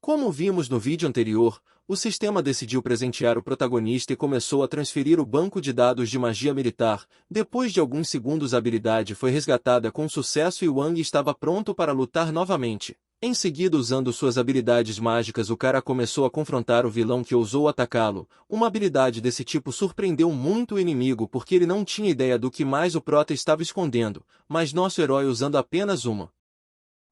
Como vimos no vídeo anterior, o sistema decidiu presentear o protagonista e começou a transferir o banco de dados de magia militar. Depois de alguns segundos, a habilidade foi resgatada com sucesso e Wang estava pronto para lutar novamente. Em seguida, usando suas habilidades mágicas, o cara começou a confrontar o vilão que ousou atacá-lo. Uma habilidade desse tipo surpreendeu muito o inimigo porque ele não tinha ideia do que mais o prota estava escondendo, mas nosso herói, usando apenas uma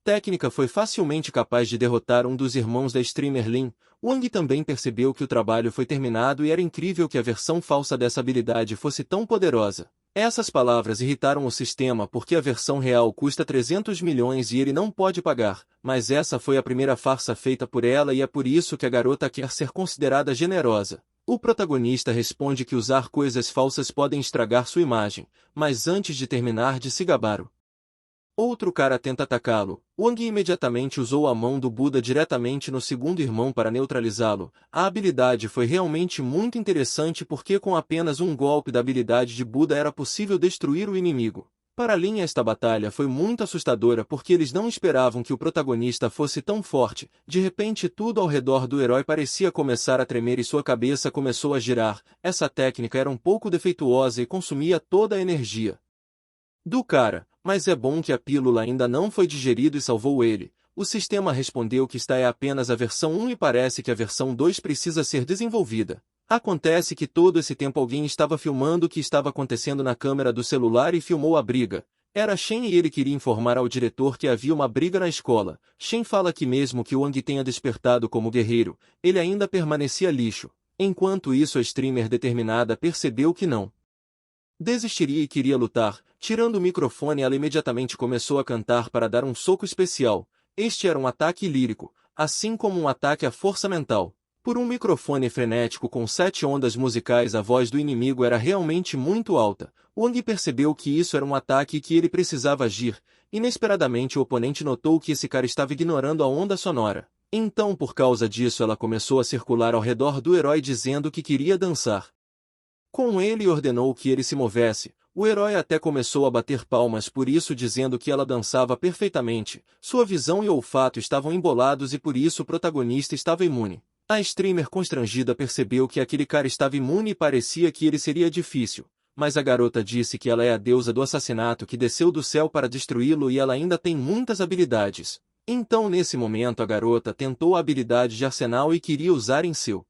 técnica, foi facilmente capaz de derrotar um dos irmãos da streamer Lin. Wang também percebeu que o trabalho foi terminado e era incrível que a versão falsa dessa habilidade fosse tão poderosa. Essas palavras irritaram o sistema porque a versão real custa 300 milhões e ele não pode pagar, mas essa foi a primeira farsa feita por ela e é por isso que a garota quer ser considerada generosa. O protagonista responde que usar coisas falsas podem estragar sua imagem, mas antes de terminar de se gabar, outro cara tenta atacá-lo. Wang imediatamente usou a mão do Buda diretamente no segundo irmão para neutralizá-lo. A habilidade foi realmente muito interessante porque com apenas um golpe da habilidade de Buda era possível destruir o inimigo. Para Lin, esta batalha foi muito assustadora porque eles não esperavam que o protagonista fosse tão forte. De repente, tudo ao redor do herói parecia começar a tremer e sua cabeça começou a girar. Essa técnica era um pouco defeituosa e consumia toda a energia do cara, mas é bom que a pílula ainda não foi digerida e salvou ele. O sistema respondeu que esta é apenas a versão 1 e parece que a versão 2 precisa ser desenvolvida. Acontece que todo esse tempo alguém estava filmando o que estava acontecendo na câmera do celular e filmou a briga. Era Shen e ele queria informar ao diretor que havia uma briga na escola. Shen fala que mesmo que Wang tenha despertado como guerreiro, ele ainda permanecia lixo. Enquanto isso, a streamer determinada percebeu que não desistiria e queria lutar. Tirando o microfone, ela imediatamente começou a cantar para dar um soco especial. Este era um ataque lírico, assim como um ataque à força mental. Por um microfone frenético com 7 ondas musicais, a voz do inimigo era realmente muito alta. Wang percebeu que isso era um ataque e que ele precisava agir. Inesperadamente, o oponente notou que esse cara estava ignorando a onda sonora. Então, por causa disso, ela começou a circular ao redor do herói dizendo que queria dançar com ele e ordenou que ele se movesse. O herói até começou a bater palmas por isso, dizendo que ela dançava perfeitamente. Sua visão e olfato estavam embolados e por isso o protagonista estava imune. A streamer, constrangida, percebeu que aquele cara estava imune e parecia que ele seria difícil. Mas a garota disse que ela é a deusa do assassinato que desceu do céu para destruí-lo e ela ainda tem muitas habilidades. Então, nesse momento, a garota tentou a habilidade de arsenal e queria usar em seu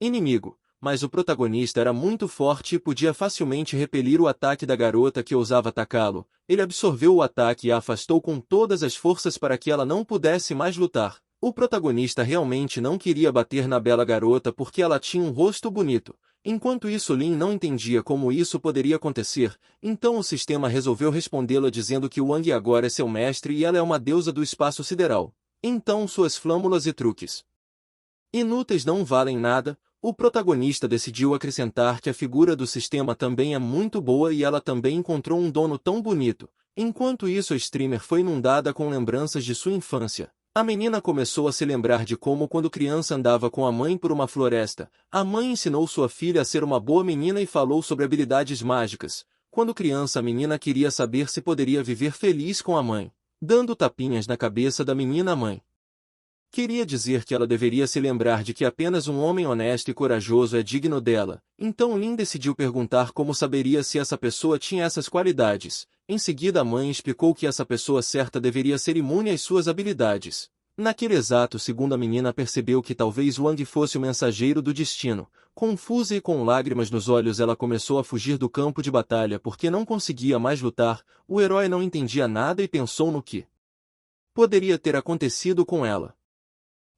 inimigo. Mas o protagonista era muito forte e podia facilmente repelir o ataque da garota que ousava atacá-lo. Ele absorveu o ataque e a afastou com todas as forças para que ela não pudesse mais lutar. O protagonista realmente não queria bater na bela garota porque ela tinha um rosto bonito. Enquanto isso, Lin não entendia como isso poderia acontecer, então o sistema resolveu respondê-la dizendo que Wang agora é seu mestre e ela é uma deusa do espaço sideral. Então suas flâmulas e truques inúteis não valem nada. O protagonista decidiu acrescentar que a figura do sistema também é muito boa e ela também encontrou um dono tão bonito. Enquanto isso, a streamer foi inundada com lembranças de sua infância. A menina começou a se lembrar de como, quando criança, andava com a mãe por uma floresta. A mãe ensinou sua filha a ser uma boa menina e falou sobre habilidades mágicas. Quando criança, a menina queria saber se poderia viver feliz com a mãe. Dando tapinhas na cabeça da menina, a mãe queria dizer que ela deveria se lembrar de que apenas um homem honesto e corajoso é digno dela. Então Lin decidiu perguntar como saberia se essa pessoa tinha essas qualidades. Em seguida, a mãe explicou que essa pessoa certa deveria ser imune às suas habilidades. Naquele exato segundo, a menina percebeu que talvez Wang fosse o mensageiro do destino. Confusa e com lágrimas nos olhos, ela começou a fugir do campo de batalha porque não conseguia mais lutar. O herói não entendia nada e pensou no que poderia ter acontecido com ela.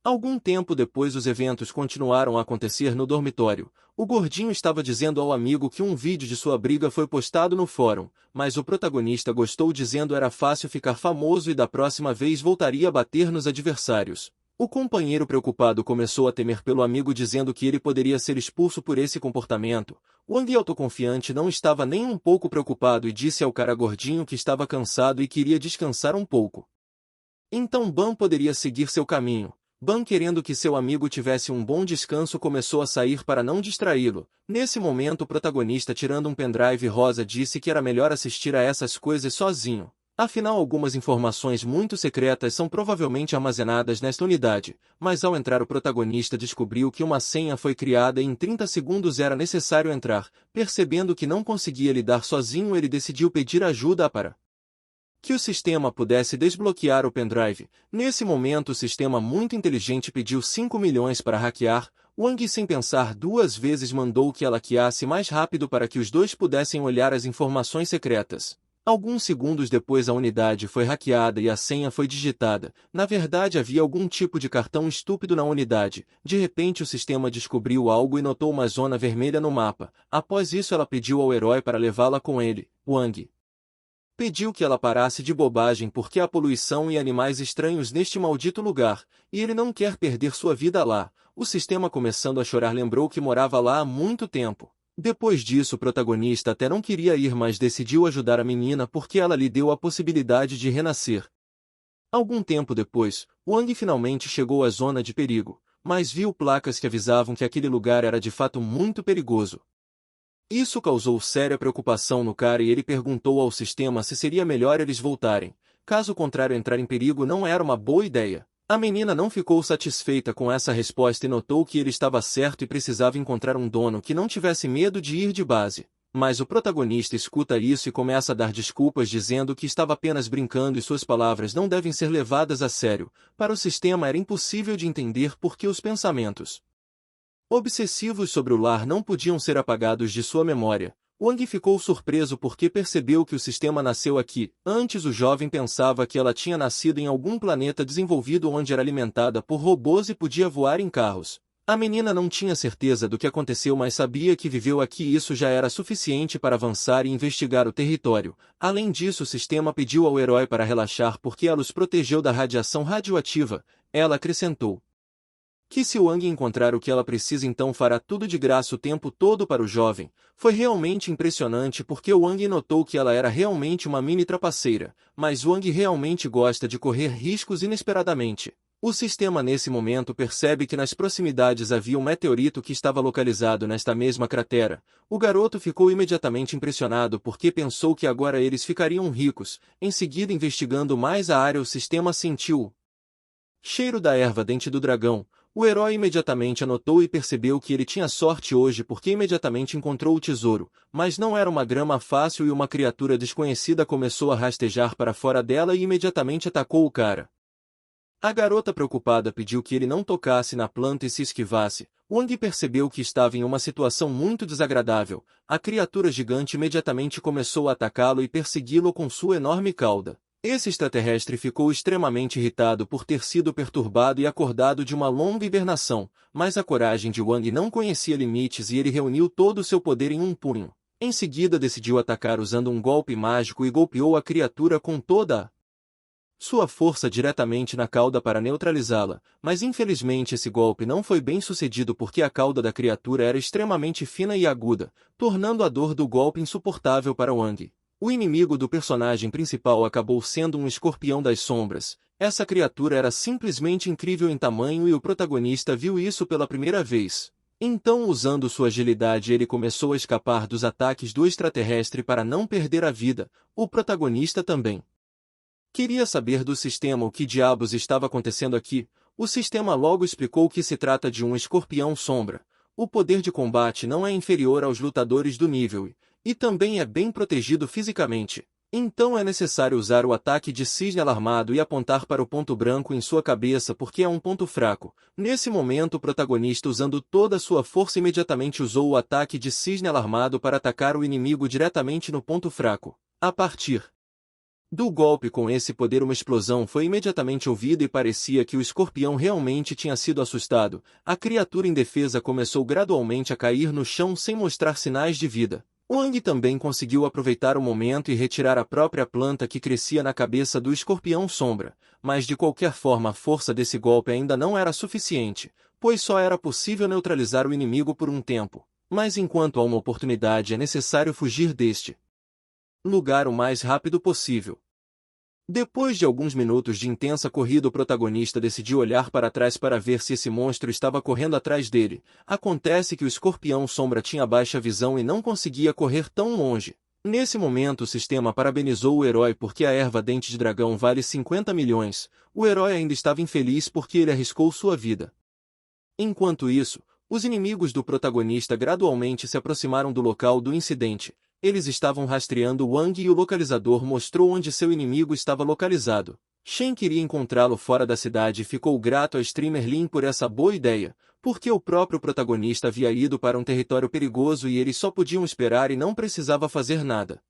Algum tempo depois, os eventos continuaram a acontecer no dormitório. O gordinho estava dizendo ao amigo que um vídeo de sua briga foi postado no fórum, mas o protagonista gostou, dizendo era fácil ficar famoso e da próxima vez voltaria a bater nos adversários. O companheiro, preocupado, começou a temer pelo amigo, dizendo que ele poderia ser expulso por esse comportamento. Wang, autoconfiante, não estava nem um pouco preocupado e disse ao cara gordinho que estava cansado e queria descansar um pouco. Então Ban poderia seguir seu caminho. Ban, querendo que seu amigo tivesse um bom descanso, começou a sair para não distraí-lo. Nesse momento, o protagonista, tirando um pendrive rosa, disse que era melhor assistir a essas coisas sozinho. Afinal, algumas informações muito secretas são provavelmente armazenadas nesta unidade, mas ao entrar o protagonista descobriu que uma senha foi criada e em 30 segundos era necessário entrar. Percebendo que não conseguia lidar sozinho, ele decidiu pedir ajuda para que o sistema pudesse desbloquear o pendrive. Nesse momento, o sistema muito inteligente pediu 5 milhões para hackear. Wang, sem pensar duas vezes, mandou que ela hackeasse mais rápido para que os dois pudessem olhar as informações secretas. Alguns segundos depois, a unidade foi hackeada e a senha foi digitada. Na verdade, havia algum tipo de cartão estúpido na unidade. De repente, o sistema descobriu algo e notou uma zona vermelha no mapa. Após isso, ela pediu ao herói para levá-la com ele. Wang pediu que ela parasse de bobagem porque há poluição e animais estranhos neste maldito lugar, e ele não quer perder sua vida lá. O sistema, começando a chorar, lembrou que morava lá há muito tempo. Depois disso, o protagonista até não queria ir, mas decidiu ajudar a menina porque ela lhe deu a possibilidade de renascer. Algum tempo depois, Wang finalmente chegou à zona de perigo, mas viu placas que avisavam que aquele lugar era de fato muito perigoso. Isso causou séria preocupação no cara e ele perguntou ao sistema se seria melhor eles voltarem. Caso contrário, entrar em perigo não era uma boa ideia. A menina não ficou satisfeita com essa resposta e notou que ele estava certo e precisava encontrar um dono que não tivesse medo de ir de base. Mas o protagonista escuta isso e começa a dar desculpas, dizendo que estava apenas brincando e suas palavras não devem ser levadas a sério. Para o sistema era impossível de entender por que os pensamentos obsessivos sobre o lar não podiam ser apagados de sua memória. Wang ficou surpreso porque percebeu que o sistema nasceu aqui. Antes, o jovem pensava que ela tinha nascido em algum planeta desenvolvido onde era alimentada por robôs e podia voar em carros. A menina não tinha certeza do que aconteceu, mas sabia que viveu aqui e isso já era suficiente para avançar e investigar o território. Além disso, o sistema pediu ao herói para relaxar porque ela os protegeu da radiação radioativa. Ela acrescentou que se Wang encontrar o que ela precisa, então fará tudo de graça o tempo todo para o jovem. Foi realmente impressionante porque Wang notou que ela era realmente uma mini trapaceira, mas Wang realmente gosta de correr riscos inesperadamente. O sistema nesse momento percebe que nas proximidades havia um meteorito que estava localizado nesta mesma cratera. O garoto ficou imediatamente impressionado porque pensou que agora eles ficariam ricos. Em seguida, investigando mais a área, o sistema sentiu o cheiro da erva dente do dragão. O herói imediatamente anotou e percebeu que ele tinha sorte hoje porque imediatamente encontrou o tesouro, mas não era uma grama fácil e uma criatura desconhecida começou a rastejar para fora dela e imediatamente atacou o cara. A garota, preocupada, pediu que ele não tocasse na planta e se esquivasse. Wang percebeu que estava em uma situação muito desagradável. A criatura gigante imediatamente começou a atacá-lo e persegui-lo com sua enorme cauda. Esse extraterrestre ficou extremamente irritado por ter sido perturbado e acordado de uma longa hibernação, mas a coragem de Wang não conhecia limites e ele reuniu todo o seu poder em um punho. Em seguida, decidiu atacar usando um golpe mágico e golpeou a criatura com toda a sua força diretamente na cauda para neutralizá-la, mas infelizmente esse golpe não foi bem sucedido porque a cauda da criatura era extremamente fina e aguda, tornando a dor do golpe insuportável para Wang. O inimigo do personagem principal acabou sendo um escorpião das sombras. Essa criatura era simplesmente incrível em tamanho e o protagonista viu isso pela primeira vez. Então, usando sua agilidade, ele começou a escapar dos ataques do extraterrestre para não perder a vida. O protagonista também queria saber do sistema o que diabos estava acontecendo aqui. O sistema logo explicou que se trata de um escorpião sombra. O poder de combate não é inferior aos lutadores do nível e também é bem protegido fisicamente. Então é necessário usar o ataque de cisne alarmado e apontar para o ponto branco em sua cabeça porque é um ponto fraco. Nesse momento, o protagonista, usando toda a sua força, imediatamente usou o ataque de cisne alarmado para atacar o inimigo diretamente no ponto fraco. A partir do golpe com esse poder, uma explosão foi imediatamente ouvida e parecia que o escorpião realmente tinha sido assustado. A criatura indefesa começou gradualmente a cair no chão sem mostrar sinais de vida. Wang também conseguiu aproveitar o momento e retirar a própria planta que crescia na cabeça do escorpião sombra, mas de qualquer forma a força desse golpe ainda não era suficiente, pois só era possível neutralizar o inimigo por um tempo. Mas enquanto há uma oportunidade, é necessário fugir deste lugar o mais rápido possível. Depois de alguns minutos de intensa corrida, o protagonista decidiu olhar para trás para ver se esse monstro estava correndo atrás dele. Acontece que o escorpião sombra tinha baixa visão e não conseguia correr tão longe. Nesse momento o sistema parabenizou o herói porque a erva dente de dragão vale 50 milhões, o herói ainda estava infeliz porque ele arriscou sua vida. Enquanto isso, os inimigos do protagonista gradualmente se aproximaram do local do incidente. Eles estavam rastreando Wang e o localizador mostrou onde seu inimigo estava localizado. Shen queria encontrá-lo fora da cidade e ficou grato a Streamer Lin por essa boa ideia, porque o próprio protagonista havia ido para um território perigoso e eles só podiam esperar e não precisava fazer nada.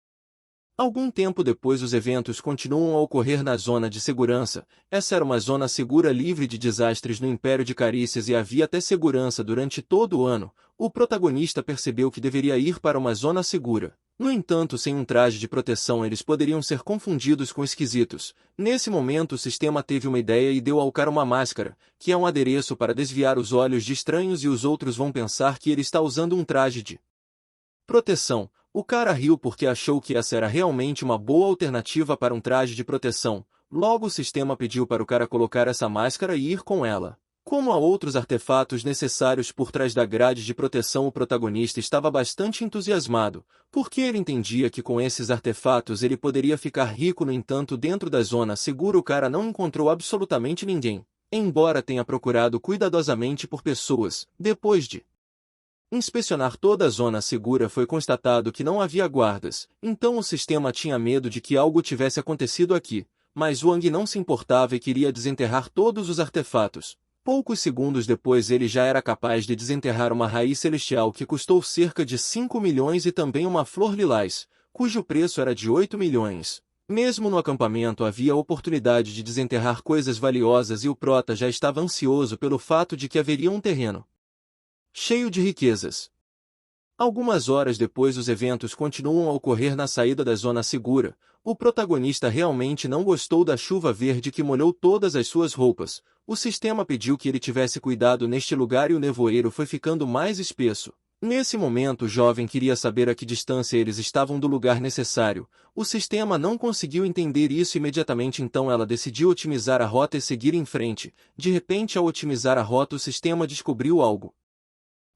Algum tempo depois os eventos continuam a ocorrer na zona de segurança. Essa era uma zona segura livre de desastres no Império de Carícias e havia até segurança durante todo o ano. O protagonista percebeu que deveria ir para uma zona segura. No entanto, sem um traje de proteção eles poderiam ser confundidos com esquisitos. Nesse momento o sistema teve uma ideia e deu ao cara uma máscara, que é um adereço para desviar os olhos de estranhos e os outros vão pensar que ele está usando um traje de proteção. O cara riu porque achou que essa era realmente uma boa alternativa para um traje de proteção. Logo o sistema pediu para o cara colocar essa máscara e ir com ela. Como há outros artefatos necessários por trás da grade de proteção, o protagonista estava bastante entusiasmado, porque ele entendia que com esses artefatos ele poderia ficar rico. No entanto, dentro da zona segura o cara não encontrou absolutamente ninguém, embora tenha procurado cuidadosamente por pessoas. Depois de inspecionar toda a zona segura foi constatado que não havia guardas, então o sistema tinha medo de que algo tivesse acontecido aqui, mas Wang não se importava e queria desenterrar todos os artefatos. Poucos segundos depois ele já era capaz de desenterrar uma raiz celestial que custou cerca de 5 milhões e também uma flor lilás, cujo preço era de 8 milhões. Mesmo no acampamento havia a oportunidade de desenterrar coisas valiosas e o prota já estava ansioso pelo fato de que haveria um terreno cheio de riquezas. Algumas horas depois os eventos continuam a ocorrer na saída da zona segura. O protagonista realmente não gostou da chuva verde que molhou todas as suas roupas. O sistema pediu que ele tivesse cuidado neste lugar e o nevoeiro foi ficando mais espesso. Nesse momento o jovem queria saber a que distância eles estavam do lugar necessário. O sistema não conseguiu entender isso imediatamente, então ela decidiu otimizar a rota e seguir em frente. De repente, ao otimizar a rota, o sistema descobriu algo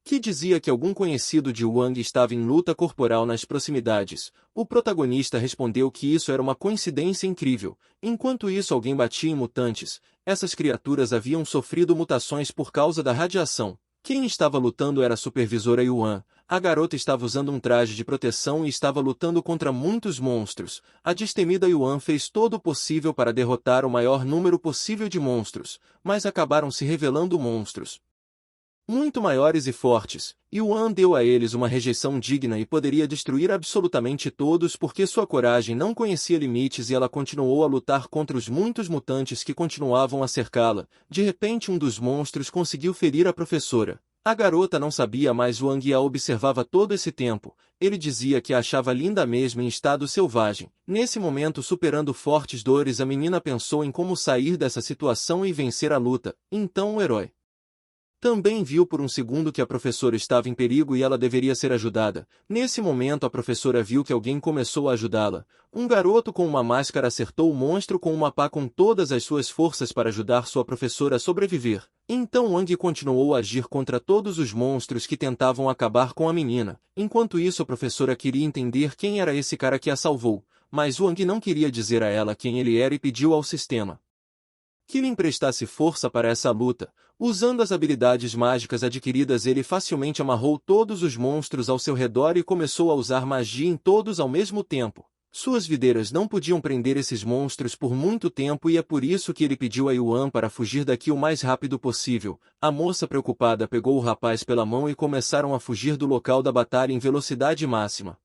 que dizia que algum conhecido de Wang estava em luta corporal nas proximidades. O protagonista respondeu que isso era uma coincidência incrível. Enquanto isso alguém batia em mutantes. Essas criaturas haviam sofrido mutações por causa da radiação. Quem estava lutando era a supervisora Yuan. A garota estava usando um traje de proteção e estava lutando contra muitos monstros. A destemida Yuan fez todo o possível para derrotar o maior número possível de monstros, mas acabaram se revelando monstros muito maiores e fortes. Yuan deu a eles uma rejeição digna e poderia destruir absolutamente todos porque sua coragem não conhecia limites e ela continuou a lutar contra os muitos mutantes que continuavam a cercá-la. De repente um dos monstros conseguiu ferir a professora. A garota não sabia, mas Wang a observava todo esse tempo. Ele dizia que a achava linda mesmo em estado selvagem. Nesse momento, superando fortes dores, a menina pensou em como sair dessa situação e vencer a luta. Então o herói também viu por um segundo que a professora estava em perigo e ela deveria ser ajudada. Nesse momento a professora viu que alguém começou a ajudá-la. Um garoto com uma máscara acertou o monstro com uma pá com todas as suas forças para ajudar sua professora a sobreviver. Então Wang continuou a agir contra todos os monstros que tentavam acabar com a menina. Enquanto isso a professora queria entender quem era esse cara que a salvou, mas Wang não queria dizer a ela quem ele era e pediu ao sistema que lhe emprestasse força para essa luta. Usando as habilidades mágicas adquiridas, ele facilmente amarrou todos os monstros ao seu redor e começou a usar magia em todos ao mesmo tempo. Suas videiras não podiam prender esses monstros por muito tempo e é por isso que ele pediu a Yuan para fugir daqui o mais rápido possível. A moça preocupada pegou o rapaz pela mão e começaram a fugir do local da batalha em velocidade máxima.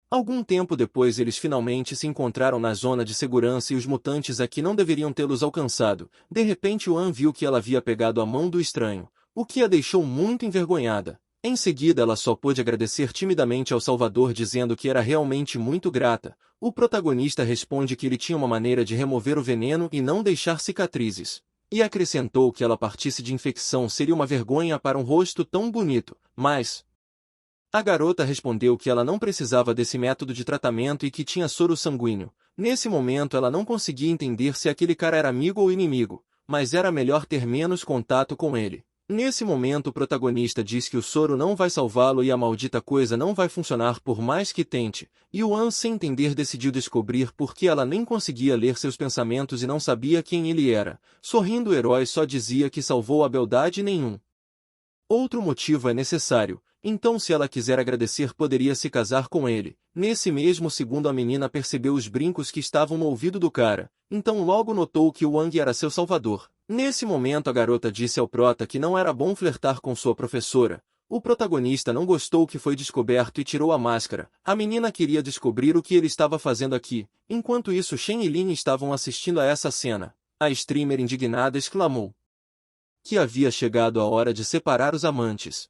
Algum tempo depois eles finalmente se encontraram na zona de segurança e os mutantes aqui não deveriam tê-los alcançado. De repente Yuan viu que ela havia pegado a mão do estranho, o que a deixou muito envergonhada. Em seguida ela só pôde agradecer timidamente ao Salvador dizendo que era realmente muito grata. O protagonista responde que ele tinha uma maneira de remover o veneno e não deixar cicatrizes. E acrescentou que ela partisse de infecção seria uma vergonha para um rosto tão bonito, mas a garota respondeu que ela não precisava desse método de tratamento e que tinha soro sanguíneo. Nesse momento ela não conseguia entender se aquele cara era amigo ou inimigo, mas era melhor ter menos contato com ele. Nesse momento o protagonista diz que o soro não vai salvá-lo e a maldita coisa não vai funcionar por mais que tente, e Yuan, sem entender, decidiu descobrir por que ela nem conseguia ler seus pensamentos e não sabia quem ele era. Sorrindo, o herói só dizia que salvou a beldade e nenhum outro motivo é necessário, então se ela quiser agradecer poderia se casar com ele. Nesse mesmo segundo a menina percebeu os brincos que estavam no ouvido do cara, então logo notou que Wang era seu salvador. Nesse momento a garota disse ao prota que não era bom flertar com sua professora. O protagonista não gostou que foi descoberto e tirou a máscara. A menina queria descobrir o que ele estava fazendo aqui. Enquanto isso, Shen e Lin estavam assistindo a essa cena. A streamer indignada exclamou que havia chegado a hora de separar os amantes.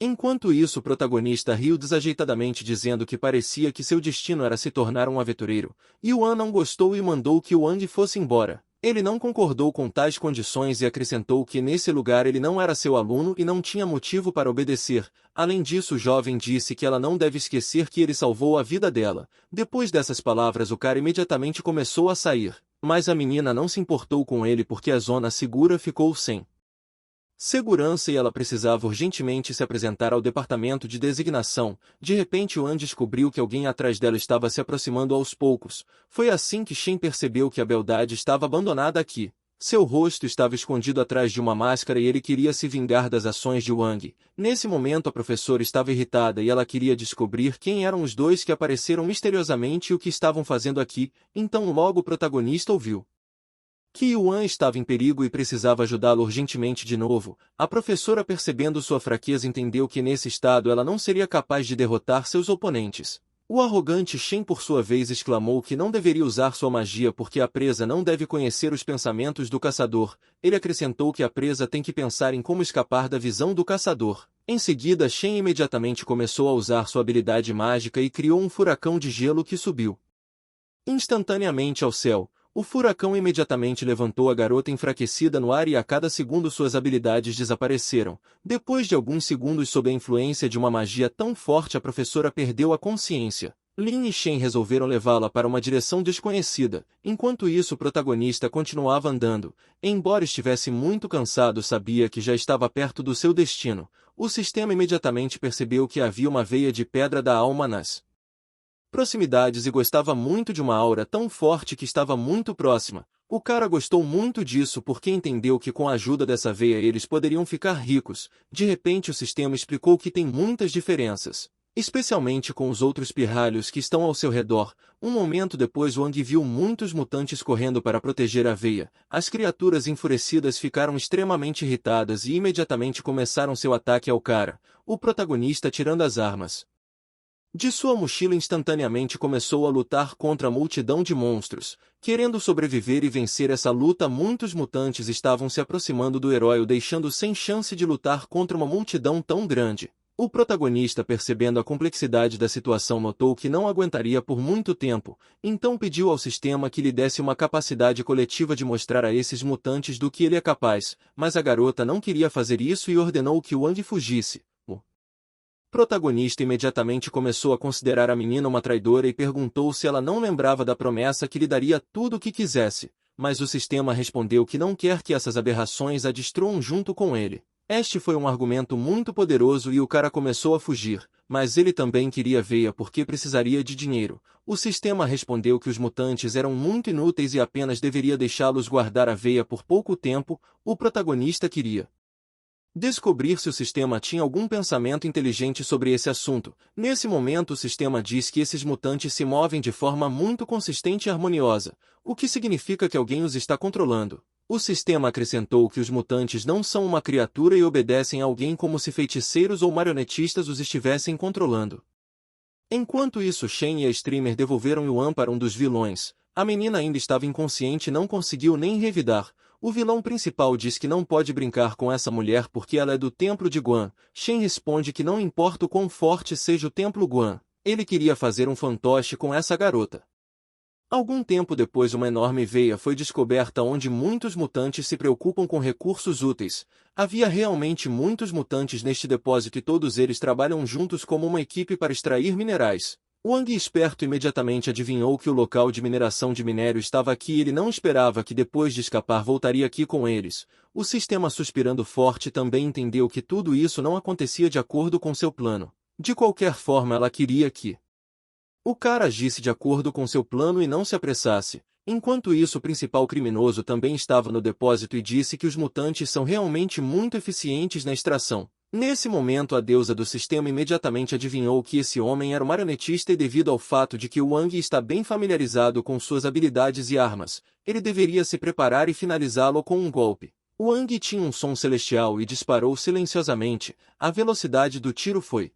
Enquanto isso, o protagonista riu desajeitadamente dizendo que parecia que seu destino era se tornar um aventureiro. Yuan não gostou e mandou que Wang fosse embora. Ele não concordou com tais condições e acrescentou que nesse lugar ele não era seu aluno e não tinha motivo para obedecer. Além disso, o jovem disse que ela não deve esquecer que ele salvou a vida dela. Depois dessas palavras, o cara imediatamente começou a sair. Mas a menina não se importou com ele porque a zona segura ficou sem segurança e ela precisava urgentemente se apresentar ao departamento de designação. De repente Yuan descobriu que alguém atrás dela estava se aproximando aos poucos. Foi assim que Shen percebeu que a beldade estava abandonada aqui. Seu rosto estava escondido atrás de uma máscara e ele queria se vingar das ações de Wang. Nesse momento a professora estava irritada e ela queria descobrir quem eram os dois que apareceram misteriosamente e o que estavam fazendo aqui. Então logo o protagonista ouviu que Yuan estava em perigo e precisava ajudá-lo urgentemente de novo. A professora, percebendo sua fraqueza, entendeu que nesse estado ela não seria capaz de derrotar seus oponentes. O arrogante Shen, por sua vez, exclamou que não deveria usar sua magia porque a presa não deve conhecer os pensamentos do caçador. Ele acrescentou que a presa tem que pensar em como escapar da visão do caçador. Em seguida, Shen imediatamente começou a usar sua habilidade mágica e criou um furacão de gelo que subiu instantaneamente ao céu. O furacão imediatamente levantou a garota enfraquecida no ar e a cada segundo suas habilidades desapareceram. Depois de alguns segundos sob a influência de uma magia tão forte, a professora perdeu a consciência. Lin e Shen resolveram levá-la para uma direção desconhecida. Enquanto isso, o protagonista continuava andando. Embora estivesse muito cansado, sabia que já estava perto do seu destino. O sistema imediatamente percebeu que havia uma veia de pedra da alma nas proximidades e gostava muito de uma aura tão forte que estava muito próxima. O cara gostou muito disso porque entendeu que com a ajuda dessa veia eles poderiam ficar ricos. De repente o sistema explicou que tem muitas diferenças, especialmente com os outros pirralhos que estão ao seu redor. Um momento depois Wang viu muitos mutantes correndo para proteger a veia. As criaturas enfurecidas ficaram extremamente irritadas e imediatamente começaram seu ataque ao cara. O protagonista, tirando as armas de sua mochila, instantaneamente começou a lutar contra a multidão de monstros. Querendo sobreviver e vencer essa luta, muitos mutantes estavam se aproximando do herói, o deixando sem chance de lutar contra uma multidão tão grande. O protagonista, percebendo a complexidade da situação, notou que não aguentaria por muito tempo, então pediu ao sistema que lhe desse uma capacidade coletiva de mostrar a esses mutantes do que ele é capaz, mas a garota não queria fazer isso e ordenou que Wang fugisse. O protagonista imediatamente começou a considerar a menina uma traidora e perguntou se ela não lembrava da promessa que lhe daria tudo o que quisesse, mas o sistema respondeu que não quer que essas aberrações a destruam junto com ele. Este foi um argumento muito poderoso e o cara começou a fugir, mas ele também queria veia porque precisaria de dinheiro. O sistema respondeu que os mutantes eram muito inúteis e apenas deveria deixá-los guardar a veia por pouco tempo. O protagonista queria descobrir se o sistema tinha algum pensamento inteligente sobre esse assunto. Nesse momento o sistema diz que esses mutantes se movem de forma muito consistente e harmoniosa, o que significa que alguém os está controlando. O sistema acrescentou que os mutantes não são uma criatura e obedecem a alguém como se feiticeiros ou marionetistas os estivessem controlando. Enquanto isso, Shen e a streamer devolveram Yuan para um dos vilões. A menina ainda estava inconsciente e não conseguiu nem revidar. O vilão principal diz que não pode brincar com essa mulher porque ela é do Templo de Guan. Shen responde que não importa o quão forte seja o Templo Guan, ele queria fazer um fantoche com essa garota. Algum tempo depois, uma enorme veia foi descoberta onde muitos mutantes se preocupam com recursos úteis. Havia realmente muitos mutantes neste depósito e todos eles trabalham juntos como uma equipe para extrair minerais. Wang, esperto, imediatamente adivinhou que o local de mineração de minério estava aqui e ele não esperava que depois de escapar voltaria aqui com eles. O sistema, suspirando forte, também entendeu que tudo isso não acontecia de acordo com seu plano. De qualquer forma, ela queria que o cara agisse de acordo com seu plano e não se apressasse. Enquanto isso, o principal criminoso também estava no depósito e disse que os mutantes são realmente muito eficientes na extração. Nesse momento, a deusa do sistema imediatamente adivinhou que esse homem era um marionetista e, devido ao fato de que Wang está bem familiarizado com suas habilidades e armas, ele deveria se preparar e finalizá-lo com um golpe. Wang tinha um som celestial e disparou silenciosamente. A velocidade do tiro foi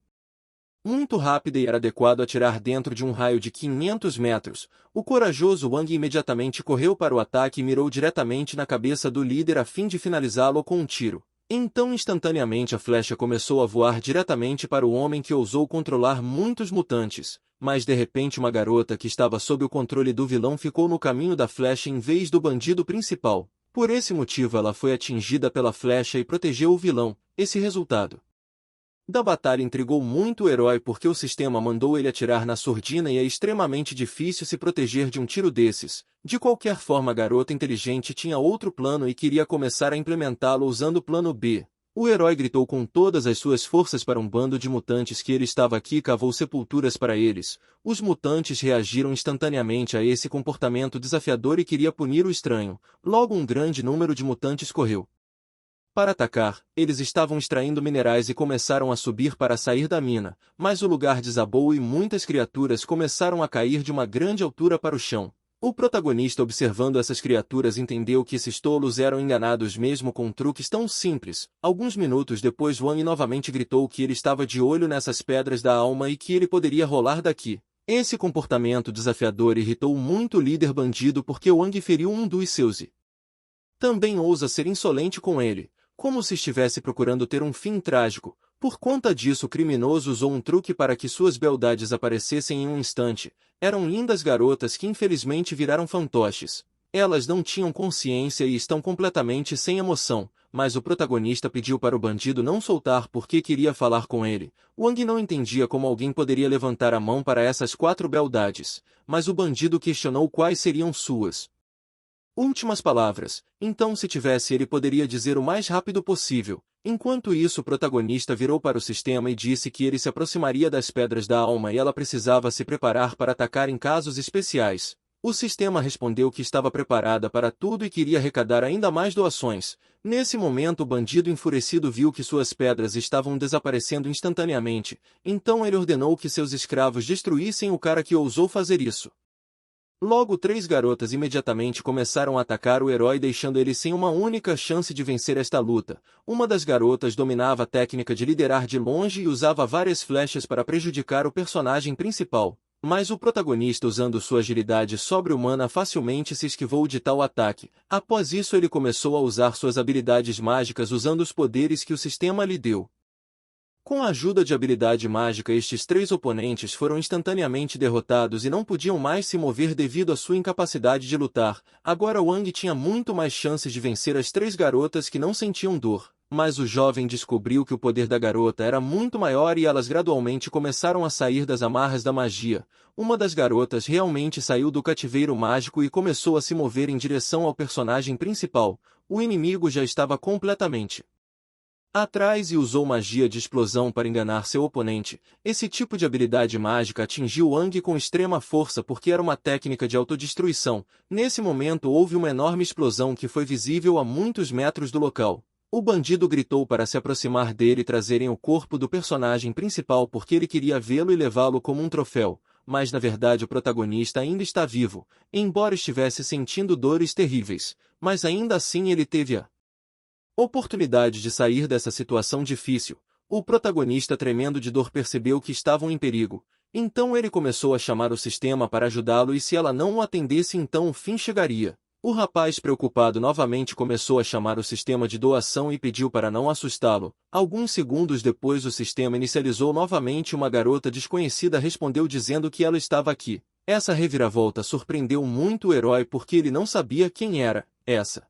muito rápida e era adequado atirar dentro de um raio de 500 metros. O corajoso Wang imediatamente correu para o ataque e mirou diretamente na cabeça do líder a fim de finalizá-lo com um tiro. Então, instantaneamente, a flecha começou a voar diretamente para o homem que ousou controlar muitos mutantes, mas de repente uma garota que estava sob o controle do vilão ficou no caminho da flecha em vez do bandido principal. Por esse motivo, ela foi atingida pela flecha e protegeu o vilão. Esse resultado da batalha intrigou muito o herói porque o sistema mandou ele atirar na surdina e é extremamente difícil se proteger de um tiro desses. De qualquer forma, a garota inteligente tinha outro plano e queria começar a implementá-lo usando o plano B. O herói gritou com todas as suas forças para um bando de mutantes que ele estava aqui e cavou sepulturas para eles. Os mutantes reagiram instantaneamente a esse comportamento desafiador e queria punir o estranho. Logo, um grande número de mutantes correu para atacar. Eles estavam extraindo minerais e começaram a subir para sair da mina, mas o lugar desabou e muitas criaturas começaram a cair de uma grande altura para o chão. O protagonista, observando essas criaturas, entendeu que esses tolos eram enganados mesmo com truques tão simples. Alguns minutos depois, Wang novamente gritou que ele estava de olho nessas pedras da alma e que ele poderia rolar daqui. Esse comportamento desafiador irritou muito o líder bandido porque Wang feriu um dos seus e também ousa ser insolente com ele, como se estivesse procurando ter um fim trágico. Por conta disso, o criminoso usou um truque para que suas beldades aparecessem em um instante. Eram lindas garotas que infelizmente viraram fantoches. Elas não tinham consciência e estão completamente sem emoção, mas o protagonista pediu para o bandido não soltar porque queria falar com ele. Wang não entendia como alguém poderia levantar a mão para essas 4 beldades, mas o bandido questionou quais seriam suas últimas palavras. Então, se tivesse, ele poderia dizer o mais rápido possível. Enquanto isso, o protagonista virou para o sistema e disse que ele se aproximaria das pedras da alma e ela precisava se preparar para atacar em casos especiais. O sistema respondeu que estava preparada para tudo e queria arrecadar ainda mais doações. Nesse momento, o bandido enfurecido viu que suas pedras estavam desaparecendo instantaneamente. Então ele ordenou que seus escravos destruíssem o cara que ousou fazer isso. Logo, 3 garotas imediatamente começaram a atacar o herói, deixando ele sem uma única chance de vencer esta luta. Uma das garotas dominava a técnica de liderar de longe e usava várias flechas para prejudicar o personagem principal. Mas o protagonista, usando sua agilidade sobre-humana, facilmente se esquivou de tal ataque. Após isso, ele começou a usar suas habilidades mágicas usando os poderes que o sistema lhe deu. Com a ajuda de habilidade mágica, estes 3 oponentes foram instantaneamente derrotados e não podiam mais se mover devido à sua incapacidade de lutar. Agora Wang tinha muito mais chances de vencer as 3 garotas que não sentiam dor. Mas o jovem descobriu que o poder da garota era muito maior e elas gradualmente começaram a sair das amarras da magia. Uma das garotas realmente saiu do cativeiro mágico e começou a se mover em direção ao personagem principal. O inimigo já estava completamente atrás e usou magia de explosão para enganar seu oponente. Esse tipo de habilidade mágica atingiu Wang com extrema força porque era uma técnica de autodestruição. Nesse momento houve uma enorme explosão que foi visível a muitos metros do local. O bandido gritou para se aproximar dele e trazerem o corpo do personagem principal porque ele queria vê-lo e levá-lo como um troféu. Mas na verdade o protagonista ainda está vivo, embora estivesse sentindo dores terríveis. Mas ainda assim ele teve a oportunidade de sair dessa situação difícil. O protagonista, tremendo de dor, percebeu que estavam em perigo. Então ele começou a chamar o sistema para ajudá-lo e se ela não o atendesse, então o fim chegaria. O rapaz, preocupado, novamente começou a chamar o sistema de doação e pediu para não assustá-lo. Alguns segundos depois, o sistema inicializou novamente. Uma garota desconhecida respondeu dizendo que ela estava aqui. Essa reviravolta surpreendeu muito o herói porque ele não sabia quem era essa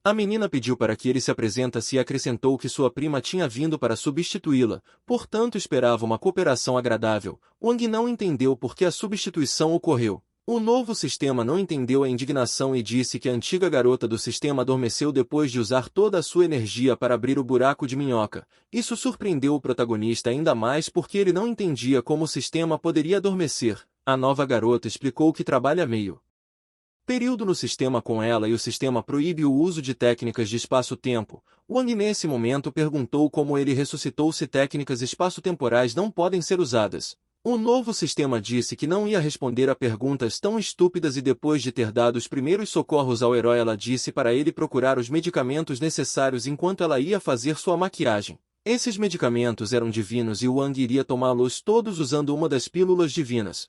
A menina pediu para que ele se apresentasse e acrescentou que sua prima tinha vindo para substituí-la, portanto esperava uma cooperação agradável. Wang não entendeu por que a substituição ocorreu. O novo sistema não entendeu a indignação e disse que a antiga garota do sistema adormeceu depois de usar toda a sua energia para abrir o buraco de minhoca. Isso surpreendeu o protagonista ainda mais porque ele não entendia como o sistema poderia adormecer. A nova garota explicou que trabalha meio período no sistema com ela e o sistema proíbe o uso de técnicas de espaço-tempo. Wang nesse momento perguntou como ele ressuscitou se técnicas espaço-temporais não podem ser usadas. O novo sistema disse que não ia responder a perguntas tão estúpidas e depois de ter dado os primeiros socorros ao herói ela disse para ele procurar os medicamentos necessários enquanto ela ia fazer sua maquiagem. Esses medicamentos eram divinos e Wang iria tomá-los todos usando uma das pílulas divinas.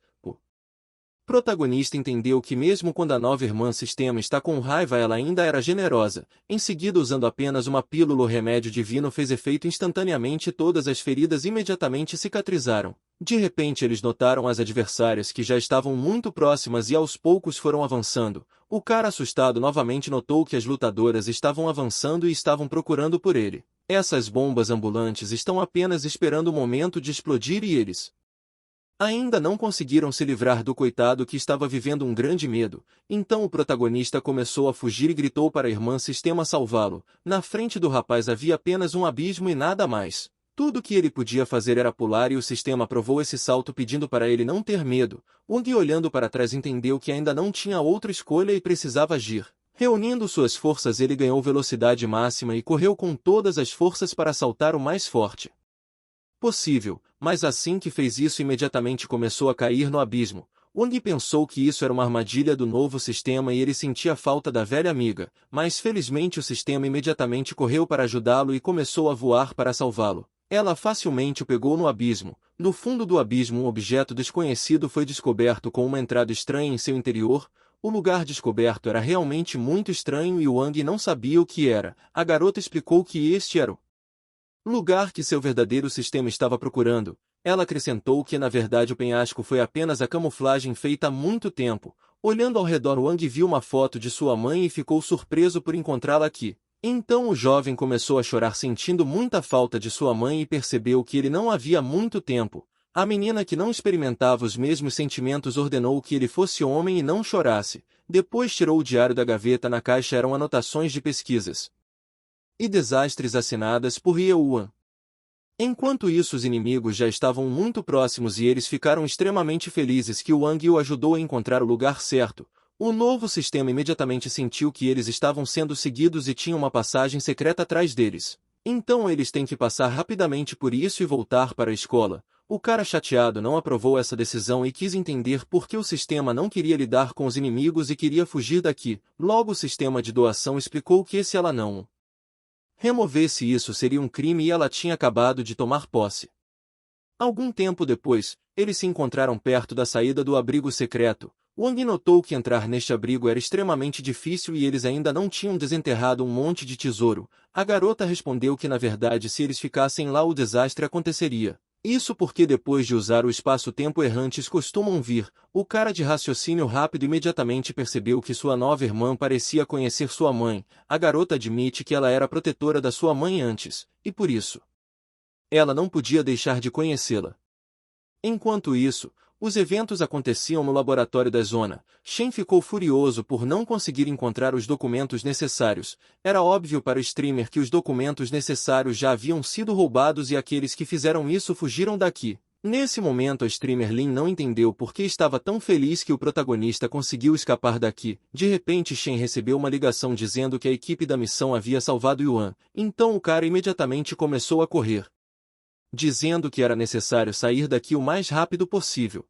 O protagonista entendeu que mesmo quando a nova irmã sistema está com raiva ela ainda era generosa. Em seguida usando apenas uma pílula o remédio divino fez efeito instantaneamente e todas as feridas imediatamente cicatrizaram. De repente eles notaram as adversárias que já estavam muito próximas e aos poucos foram avançando. O cara assustado novamente notou que as lutadoras estavam avançando e estavam procurando por ele. Essas bombas ambulantes estão apenas esperando o momento de explodir e eles ainda não conseguiram se livrar do coitado que estava vivendo um grande medo. Então o protagonista começou a fugir e gritou para a irmã sistema salvá-lo. Na frente do rapaz havia apenas um abismo e nada mais. Tudo que ele podia fazer era pular e o sistema aprovou esse salto pedindo para ele não ter medo. Wang olhando para trás entendeu que ainda não tinha outra escolha e precisava agir. Reunindo suas forças ele ganhou velocidade máxima e correu com todas as forças para saltar o mais forte possível, mas assim que fez isso imediatamente começou a cair no abismo. Wang pensou que isso era uma armadilha do novo sistema e ele sentia falta da velha amiga, mas felizmente o sistema imediatamente correu para ajudá-lo e começou a voar para salvá-lo. Ela facilmente o pegou no abismo. No fundo do abismo um objeto desconhecido foi descoberto com uma entrada estranha em seu interior. O lugar descoberto era realmente muito estranho e Wang não sabia o que era. A garota explicou que este era o lugar que seu verdadeiro sistema estava procurando. Ela acrescentou que na verdade o penhasco foi apenas a camuflagem feita há muito tempo. Olhando ao redor Wang viu uma foto de sua mãe e ficou surpreso por encontrá-la aqui. Então o jovem começou a chorar sentindo muita falta de sua mãe e percebeu que ele não havia muito tempo. A menina que não experimentava os mesmos sentimentos ordenou que ele fosse homem e não chorasse. Depois tirou o diário da gaveta. Na caixa eram anotações de pesquisas e desastres assinadas por Yuan. Enquanto isso os inimigos já estavam muito próximos e eles ficaram extremamente felizes que Wang o ajudou a encontrar o lugar certo. O novo sistema imediatamente sentiu que eles estavam sendo seguidos e tinha uma passagem secreta atrás deles. Então eles têm que passar rapidamente por isso e voltar para a escola. O cara chateado não aprovou essa decisão e quis entender por que o sistema não queria lidar com os inimigos e queria fugir daqui. Logo o sistema de doação explicou que se ela não removesse isso seria um crime e ela tinha acabado de tomar posse. Algum tempo depois, eles se encontraram perto da saída do abrigo secreto. Wang notou que entrar neste abrigo era extremamente difícil e eles ainda não tinham desenterrado um monte de tesouro. A garota respondeu que na verdade se eles ficassem lá o desastre aconteceria. Isso porque depois de usar o espaço-tempo errantes costumam vir. O cara de raciocínio rápido imediatamente percebeu que sua nova irmã parecia conhecer sua mãe. A garota admite que ela era protetora da sua mãe antes, e por isso ela não podia deixar de conhecê-la. Enquanto isso, os eventos aconteciam no laboratório da zona. Shen ficou furioso por não conseguir encontrar os documentos necessários. Era óbvio para o streamer que os documentos necessários já haviam sido roubados e aqueles que fizeram isso fugiram daqui. Nesse momento a streamer Lin não entendeu por que estava tão feliz que o protagonista conseguiu escapar daqui. De repente Shen recebeu uma ligação dizendo que a equipe da missão havia salvado Yuan. Então o cara imediatamente começou a correr, dizendo que era necessário sair daqui o mais rápido possível.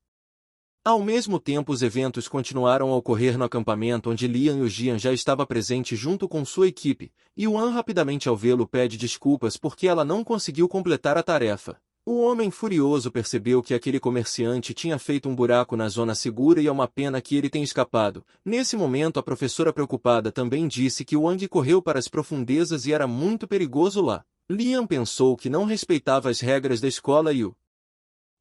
Ao mesmo tempo os eventos continuaram a ocorrer no acampamento onde Lian Yujian já estava presente junto com sua equipe. Yuan rapidamente ao vê-lo pede desculpas porque ela não conseguiu completar a tarefa. O homem furioso percebeu que aquele comerciante tinha feito um buraco na zona segura e é uma pena que ele tenha escapado. Nesse momento a professora preocupada também disse que Wang correu para as profundezas e era muito perigoso lá. Lian pensou que não respeitava as regras da escola e o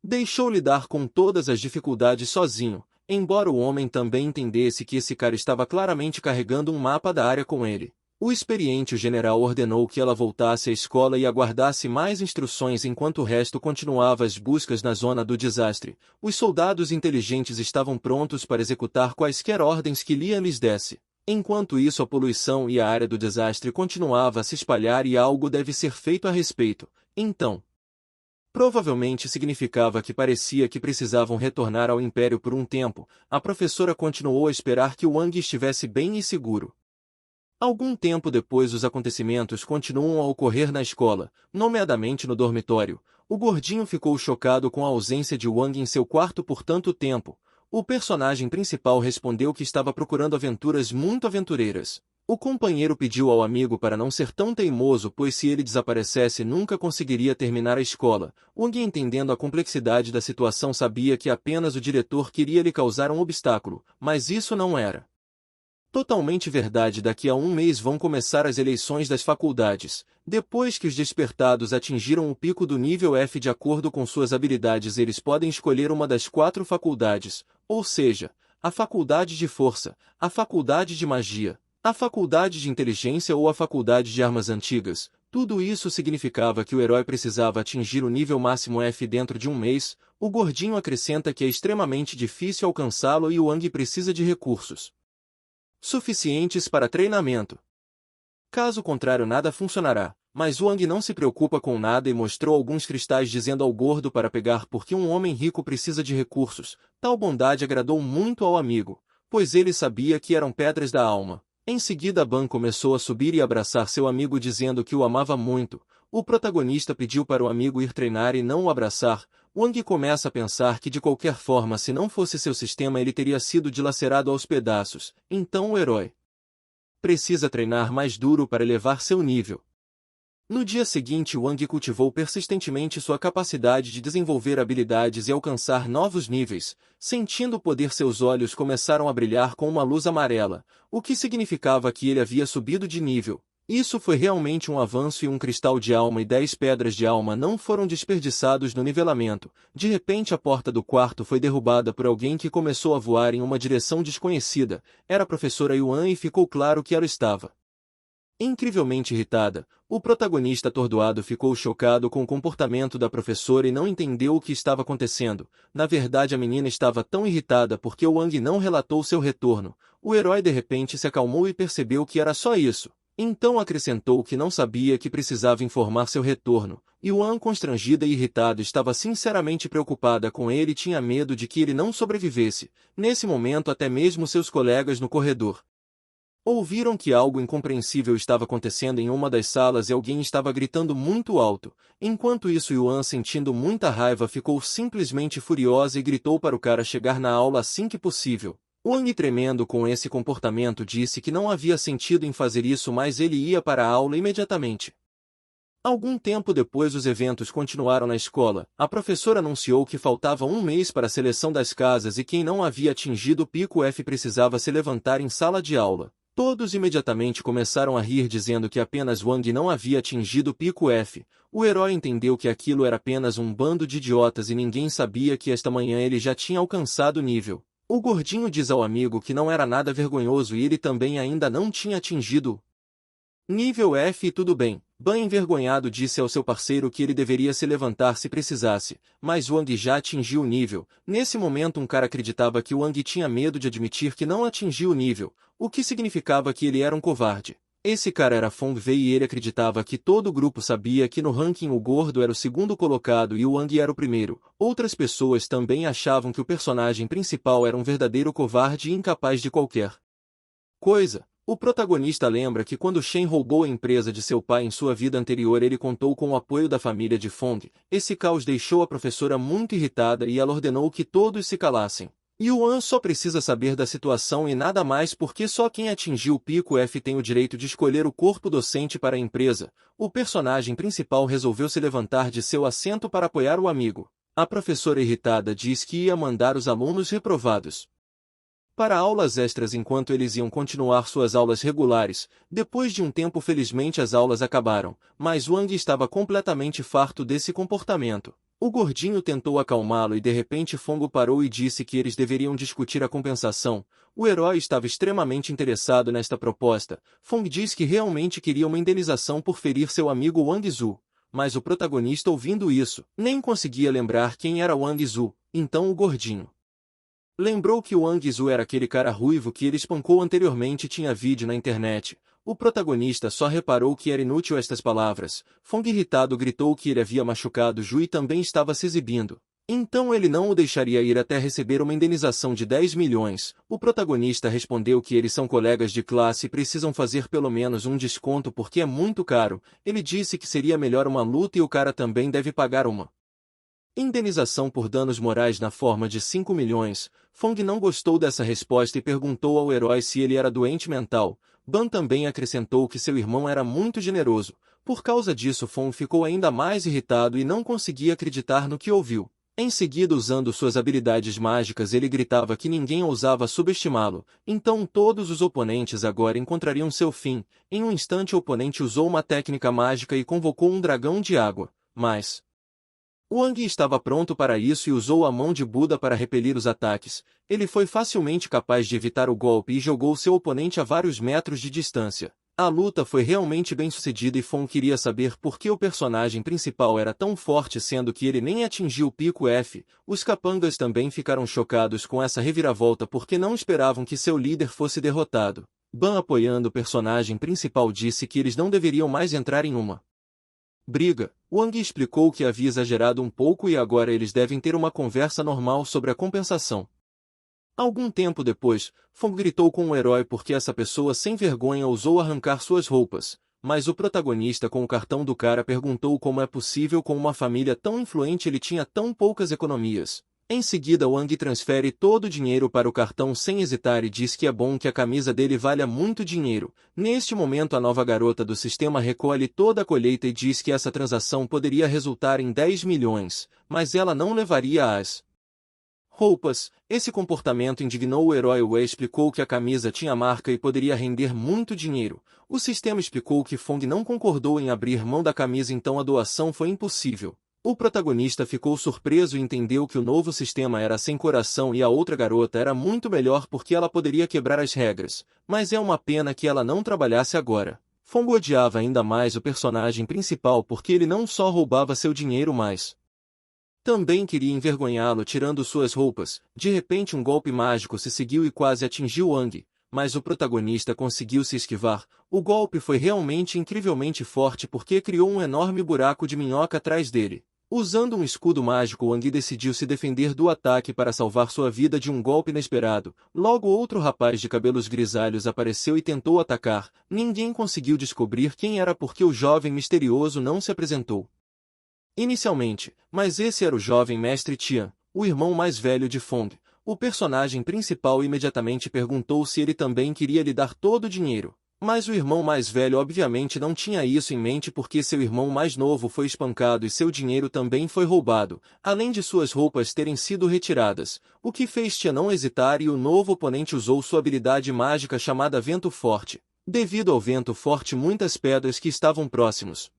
deixou lidar com todas as dificuldades sozinho, embora o homem também entendesse que esse cara estava claramente carregando um mapa da área com ele. O experiente general ordenou que ela voltasse à escola e aguardasse mais instruções enquanto o resto continuava as buscas na zona do desastre. Os soldados inteligentes estavam prontos para executar quaisquer ordens que Liam lhes desse. Enquanto isso, a poluição e a área do desastre continuava a se espalhar e algo deve ser feito a respeito. Então, provavelmente significava que parecia que precisavam retornar ao Império por um tempo. A professora continuou a esperar que Wang estivesse bem e seguro. Algum tempo depois, os acontecimentos continuam a ocorrer na escola, nomeadamente no dormitório. O gordinho ficou chocado com a ausência de Wang em seu quarto por tanto tempo. O personagem principal respondeu que estava procurando aventuras muito aventureiras. O companheiro pediu ao amigo para não ser tão teimoso, pois se ele desaparecesse nunca conseguiria terminar a escola. Wang, entendendo a complexidade da situação, sabia que apenas o diretor queria lhe causar um obstáculo, mas isso não era totalmente verdade. Daqui a um mês vão começar as eleições das faculdades. Depois que os despertados atingiram o pico do nível F de acordo com suas habilidades, eles podem escolher uma das 4 faculdades, ou seja, a faculdade de força, a faculdade de magia, a faculdade de inteligência ou a faculdade de armas antigas. Tudo isso significava que o herói precisava atingir o nível máximo F dentro de um mês. O gordinho acrescenta que é extremamente difícil alcançá-lo e o Wang precisa de recursos suficientes para treinamento. Caso contrário, nada funcionará. Mas Wang não se preocupa com nada e mostrou alguns cristais dizendo ao gordo para pegar porque um homem rico precisa de recursos. Tal bondade agradou muito ao amigo, pois ele sabia que eram pedras da alma. Em seguida, Ban começou a subir e abraçar seu amigo dizendo que o amava muito. O protagonista pediu para o amigo ir treinar e não o abraçar. Wang começa a pensar que de qualquer forma, se não fosse seu sistema, ele teria sido dilacerado aos pedaços. Então o herói precisa treinar mais duro para elevar seu nível. No dia seguinte, Wang cultivou persistentemente sua capacidade de desenvolver habilidades e alcançar novos níveis. Sentindo o poder, seus olhos começaram a brilhar com uma luz amarela, o que significava que ele havia subido de nível. Isso foi realmente um avanço, e um cristal de alma e 10 pedras de alma não foram desperdiçados no nivelamento. De repente, a porta do quarto foi derrubada por alguém que começou a voar em uma direção desconhecida. Era a professora Yuan e ficou claro que ela estava incrivelmente irritada. O protagonista atordoado ficou chocado com o comportamento da professora e não entendeu o que estava acontecendo. Na verdade, a menina estava tão irritada porque Wang não relatou seu retorno. O herói de repente se acalmou e percebeu que era só isso. Então acrescentou que não sabia que precisava informar seu retorno. Yuan, constrangida e irritada, estava sinceramente preocupada com ele e tinha medo de que ele não sobrevivesse. Nesse momento, até mesmo seus colegas no corredor ouviram que algo incompreensível estava acontecendo em uma das salas e alguém estava gritando muito alto. Enquanto isso, Yuan, sentindo muita raiva, ficou simplesmente furiosa e gritou para o cara chegar na aula assim que possível. Wang, tremendo com esse comportamento, disse que não havia sentido em fazer isso, mas ele ia para a aula imediatamente. Algum tempo depois, os eventos continuaram na escola. A professora anunciou que faltava um mês para a seleção das casas e quem não havia atingido o pico F precisava se levantar em sala de aula. Todos imediatamente começaram a rir, dizendo que apenas Wang não havia atingido o pico F. O herói entendeu que aquilo era apenas um bando de idiotas e ninguém sabia que esta manhã ele já tinha alcançado o nível. O gordinho diz ao amigo que não era nada vergonhoso e ele também ainda não tinha atingido nível F e tudo bem. Ban, envergonhado, disse ao seu parceiro que ele deveria se levantar se precisasse, mas Wang já atingiu o nível. Nesse momento, um cara acreditava que Wang tinha medo de admitir que não atingiu o nível, o que significava que ele era um covarde. Esse cara era Fong Wei e ele acreditava que todo o grupo sabia que no ranking o gordo era o segundo colocado e o Wang era o primeiro. Outras pessoas também achavam que o personagem principal era um verdadeiro covarde e incapaz de qualquer coisa. O protagonista lembra que quando Shen roubou a empresa de seu pai em sua vida anterior, ele contou com o apoio da família de Fong. Esse caos deixou a professora muito irritada e ela ordenou que todos se calassem. Yuan só precisa saber da situação e nada mais, porque só quem atingiu o pico F tem o direito de escolher o corpo docente para a empresa. O personagem principal resolveu se levantar de seu assento para apoiar o amigo. A professora, irritada, diz que ia mandar os alunos reprovados para aulas extras enquanto eles iam continuar suas aulas regulares. Depois de um tempo, felizmente, as aulas acabaram, mas Wang estava completamente farto desse comportamento. O gordinho tentou acalmá-lo e de repente Fongo parou e disse que eles deveriam discutir a compensação. O herói estava extremamente interessado nesta proposta. Fong diz que realmente queria uma indenização por ferir seu amigo Wang Zu. Mas o protagonista, ouvindo isso, nem conseguia lembrar quem era Wang Zu. Então o gordinho lembrou que o Wang Zu era aquele cara ruivo que ele espancou anteriormente e tinha vídeo na internet. O protagonista só reparou que era inútil estas palavras. Fong irritado gritou que ele havia machucado Ju e também estava se exibindo. Então ele não o deixaria ir até receber uma indenização de 10 milhões. O protagonista respondeu que eles são colegas de classe e precisam fazer pelo menos um desconto porque é muito caro. Ele disse que seria melhor uma luta e o cara também deve pagar uma indenização por danos morais na forma de 5 milhões. Fong não gostou dessa resposta e perguntou ao herói se ele era doente mental. Ban também acrescentou que seu irmão era muito generoso. Por causa disso Fong ficou ainda mais irritado e não conseguia acreditar no que ouviu. Em seguida, usando suas habilidades mágicas, ele gritava que ninguém ousava subestimá-lo. Então todos os oponentes agora encontrariam seu fim. Em um instante o oponente usou uma técnica mágica e convocou um dragão de água. Mas Wang estava pronto para isso e usou a mão de Buda para repelir os ataques. Ele foi facilmente capaz de evitar o golpe e jogou seu oponente a vários metros de distância. A luta foi realmente bem sucedida e Fong queria saber por que o personagem principal era tão forte sendo que ele nem atingiu o pico F. Os capangas também ficaram chocados com essa reviravolta porque não esperavam que seu líder fosse derrotado. Ban, apoiando o personagem principal, disse que eles não deveriam mais entrar em uma briga. Wang explicou que havia exagerado um pouco e agora eles devem ter uma conversa normal sobre a compensação. Algum tempo depois, Fong gritou com o herói porque essa pessoa sem vergonha ousou arrancar suas roupas, mas o protagonista com o cartão do cara perguntou como é possível com uma família tão influente ele tinha tão poucas economias. Em seguida Wang transfere todo o dinheiro para o cartão sem hesitar e diz que é bom que a camisa dele valha muito dinheiro. Neste momento a nova garota do sistema recolhe toda a colheita e diz que essa transação poderia resultar em 10 milhões, mas ela não levaria as roupas. Esse comportamento indignou o herói. Wei explicou que a camisa tinha marca e poderia render muito dinheiro. O sistema explicou que Fong não concordou em abrir mão da camisa, então a doação foi impossível. O protagonista ficou surpreso e entendeu que o novo sistema era sem coração e a outra garota era muito melhor porque ela poderia quebrar as regras, mas é uma pena que ela não trabalhasse agora. Fong odiava ainda mais o personagem principal porque ele não só roubava seu dinheiro, mas também queria envergonhá-lo tirando suas roupas. De repente um golpe mágico se seguiu e quase atingiu Wang, mas o protagonista conseguiu se esquivar. O golpe foi realmente incrivelmente forte porque criou um enorme buraco de minhoca atrás dele. Usando um escudo mágico, Wang decidiu se defender do ataque para salvar sua vida de um golpe inesperado. Logo outro rapaz de cabelos grisalhos apareceu e tentou atacar. Ninguém conseguiu descobrir quem era porque o jovem misterioso não se apresentou inicialmente, mas esse era o jovem mestre Tian, o irmão mais velho de Fong. O personagem principal imediatamente perguntou se ele também queria lhe dar todo o dinheiro. Mas o irmão mais velho obviamente não tinha isso em mente porque seu irmão mais novo foi espancado e seu dinheiro também foi roubado, além de suas roupas terem sido retiradas, o que fez Tia não hesitar e o novo oponente usou sua habilidade mágica chamada Vento Forte. Devido ao vento forte, muitas pedras que estavam próximos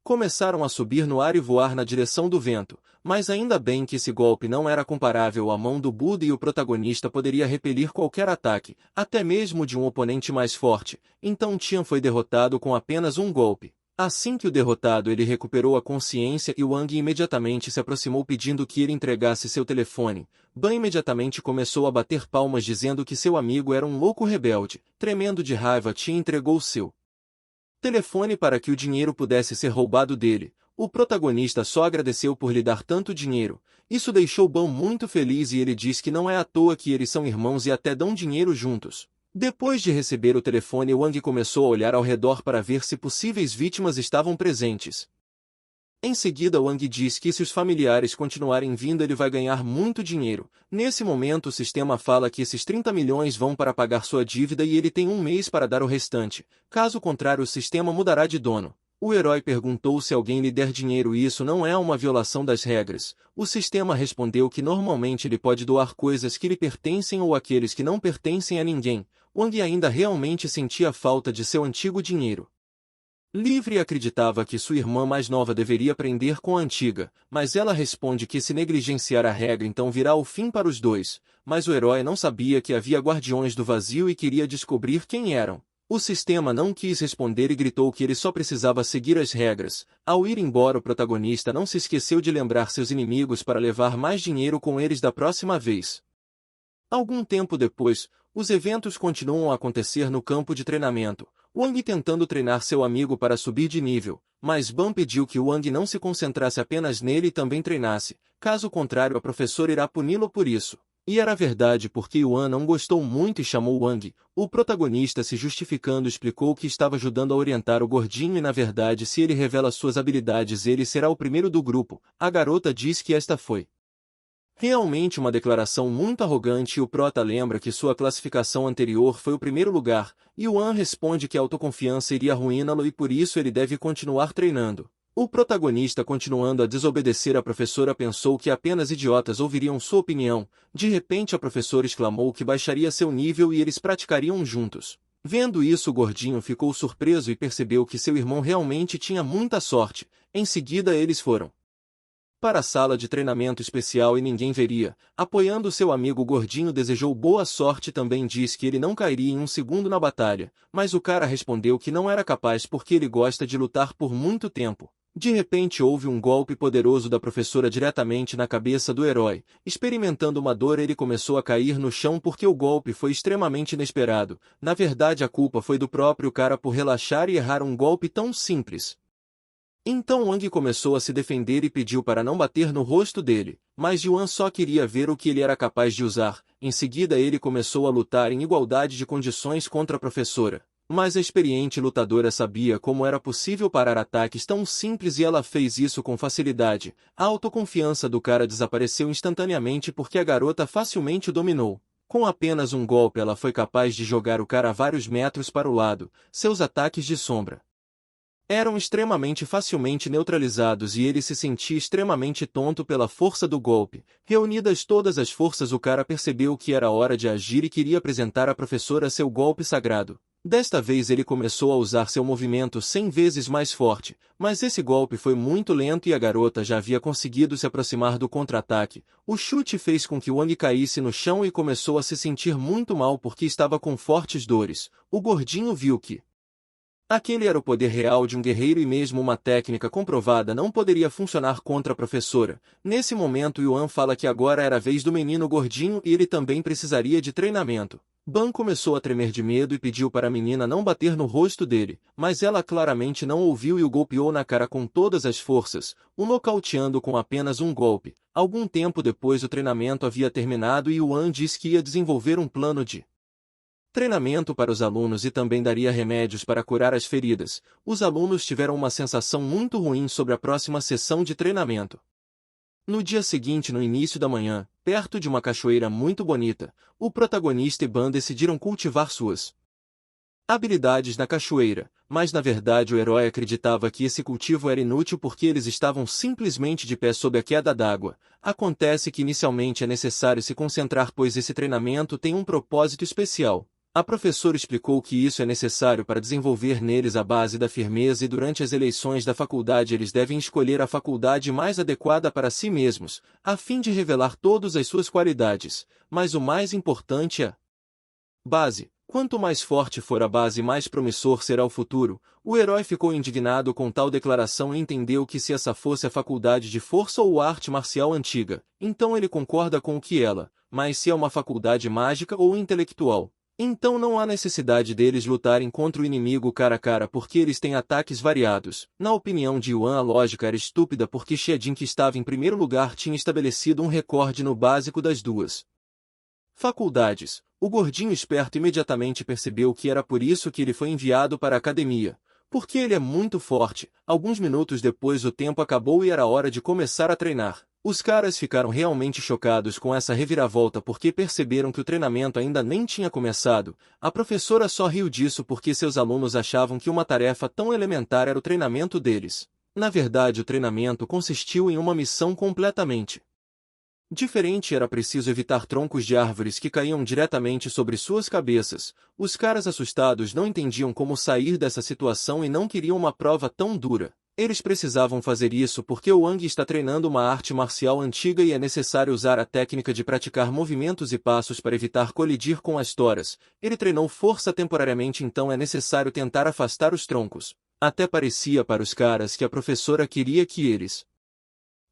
começaram a subir no ar e voar na direção do vento, mas ainda bem que esse golpe não era comparável à mão do Buda e o protagonista poderia repelir qualquer ataque, até mesmo de um oponente mais forte, então Tian foi derrotado com apenas um golpe. Assim que o derrotado ele recuperou a consciência e Wang imediatamente se aproximou pedindo que ele entregasse seu telefone. Ban imediatamente começou a bater palmas dizendo que seu amigo era um louco rebelde. Tremendo de raiva, Tian entregou seu telefone para que o dinheiro pudesse ser roubado dele. O protagonista só agradeceu por lhe dar tanto dinheiro. Isso deixou Ban muito feliz e ele diz que não é à toa que eles são irmãos e até dão dinheiro juntos. Depois de receber o telefone, Wang começou a olhar ao redor para ver se possíveis vítimas estavam presentes. Em seguida Wang diz que se os familiares continuarem vindo ele vai ganhar muito dinheiro. Nesse momento o sistema fala que esses 30 milhões vão para pagar sua dívida e ele tem um mês para dar o restante. Caso contrário o sistema mudará de dono. O herói perguntou se alguém lhe der dinheiro e isso não é uma violação das regras. O sistema respondeu que normalmente ele pode doar coisas que lhe pertencem ou aqueles que não pertencem a ninguém. Wang ainda realmente sentia falta de seu antigo dinheiro. Livre acreditava que sua irmã mais nova deveria aprender com a antiga, mas ela responde que se negligenciar a regra então virá o fim para os dois, mas o herói não sabia que havia guardiões do vazio e queria descobrir quem eram. O sistema não quis responder e gritou que ele só precisava seguir as regras. Ao ir embora, o protagonista não se esqueceu de lembrar seus inimigos para levar mais dinheiro com eles da próxima vez. Algum tempo depois, os eventos continuam a acontecer no campo de treinamento. Wang tentando treinar seu amigo para subir de nível, mas Ban pediu que Wang não se concentrasse apenas nele e também treinasse, caso contrário a professora irá puni-lo por isso. E era verdade porque Yuan não gostou muito e chamou Wang. O protagonista, se justificando, explicou que estava ajudando a orientar o gordinho e na verdade se ele revela suas habilidades ele será o primeiro do grupo. A garota diz que esta foi realmente uma declaração muito arrogante e o prota lembra que sua classificação anterior foi o primeiro lugar. Yuan responde que a autoconfiança iria arruiná-lo e por isso ele deve continuar treinando. O protagonista, continuando a desobedecer a professora, pensou que apenas idiotas ouviriam sua opinião. De repente a professora exclamou que baixaria seu nível e eles praticariam juntos. Vendo isso, o gordinho ficou surpreso e percebeu que seu irmão realmente tinha muita sorte. Em seguida eles foram para a sala de treinamento especial e ninguém veria. Apoiando seu amigo, o gordinho desejou boa sorte e também disse que ele não cairia em um segundo na batalha, mas o cara respondeu que não era capaz porque ele gosta de lutar por muito tempo. De repente houve um golpe poderoso da professora diretamente na cabeça do herói. Experimentando uma dor, ele começou a cair no chão porque o golpe foi extremamente inesperado. Na verdade, a culpa foi do próprio cara por relaxar e errar um golpe tão simples. Então Wang começou a se defender e pediu para não bater no rosto dele, mas Yuan só queria ver o que ele era capaz de usar. Em seguida ele começou a lutar em igualdade de condições contra a professora. Mas a experiente lutadora sabia como era possível parar ataques tão simples e ela fez isso com facilidade. A autoconfiança do cara desapareceu instantaneamente porque a garota facilmente o dominou. Com apenas um golpe ela foi capaz de jogar o cara vários metros para o lado. Seus ataques de sombra eram extremamente facilmente neutralizados e ele se sentia extremamente tonto pela força do golpe. Reunidas todas as forças, o cara percebeu que era hora de agir e queria apresentar à professora seu golpe sagrado. Desta vez ele começou a usar seu movimento 100 vezes mais forte, mas esse golpe foi muito lento e a garota já havia conseguido se aproximar do contra-ataque. O chute fez com que Wang caísse no chão e começou a se sentir muito mal porque estava com fortes dores. O gordinho viu que aquele era o poder real de um guerreiro e mesmo uma técnica comprovada não poderia funcionar contra a professora. Nesse momento Yuan fala que agora era a vez do menino gordinho e ele também precisaria de treinamento. Ban começou a tremer de medo e pediu para a menina não bater no rosto dele, mas ela claramente não ouviu e o golpeou na cara com todas as forças, o nocauteando com apenas um golpe. Algum tempo depois o treinamento havia terminado e Yuan disse que ia desenvolver um plano de treinamento para os alunos e também daria remédios para curar as feridas. Os alunos tiveram uma sensação muito ruim sobre a próxima sessão de treinamento. No dia seguinte, no início da manhã, perto de uma cachoeira muito bonita, o protagonista e Ban decidiram cultivar suas habilidades na cachoeira, mas na verdade o herói acreditava que esse cultivo era inútil porque eles estavam simplesmente de pé sob a queda d'água. Acontece que inicialmente é necessário se concentrar pois esse treinamento tem um propósito especial. A professora explicou que isso é necessário para desenvolver neles a base da firmeza e durante as eleições da faculdade eles devem escolher a faculdade mais adequada para si mesmos, a fim de revelar todas as suas qualidades, mas o mais importante é a base. Quanto mais forte for a base, mais promissor será o futuro. O herói ficou indignado com tal declaração e entendeu que se essa fosse a faculdade de força ou arte marcial antiga, então ele concorda com o que ela, mas se é uma faculdade mágica ou intelectual, então não há necessidade deles lutarem contra o inimigo cara a cara porque eles têm ataques variados. Na opinião de Yuan, a lógica era estúpida porque Xiejin, que estava em primeiro lugar, tinha estabelecido um recorde no básico das duas faculdades. O gordinho esperto imediatamente percebeu que era por isso que ele foi enviado para a academia, porque ele é muito forte. Alguns minutos depois o tempo acabou e era hora de começar a treinar. Os caras ficaram realmente chocados com essa reviravolta porque perceberam que o treinamento ainda nem tinha começado. A professora só riu disso porque seus alunos achavam que uma tarefa tão elementar era o treinamento deles. Na verdade, o treinamento consistiu em uma missão completamente Diferente era preciso evitar troncos de árvores que caíam diretamente sobre suas cabeças. Os caras assustados não entendiam como sair dessa situação e não queriam uma prova tão dura. Eles precisavam fazer isso porque o Wang está treinando uma arte marcial antiga e é necessário usar a técnica de praticar movimentos e passos para evitar colidir com as toras. Ele treinou força temporariamente, então é necessário tentar afastar os troncos. Até parecia para os caras que a professora queria que eles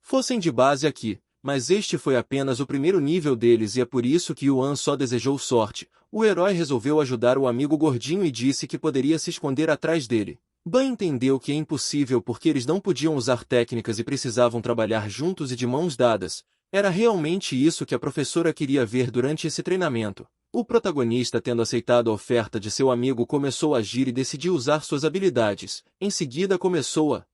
fossem de base aqui. Mas este foi apenas o primeiro nível deles e é por isso que Yuan só desejou sorte. O herói resolveu ajudar o amigo gordinho e disse que poderia se esconder atrás dele. Ban entendeu que é impossível porque eles não podiam usar técnicas e precisavam trabalhar juntos e de mãos dadas. Era realmente isso que a professora queria ver durante esse treinamento. O protagonista, tendo aceitado a oferta de seu amigo, começou a agir e decidiu usar suas habilidades. Em seguida começou a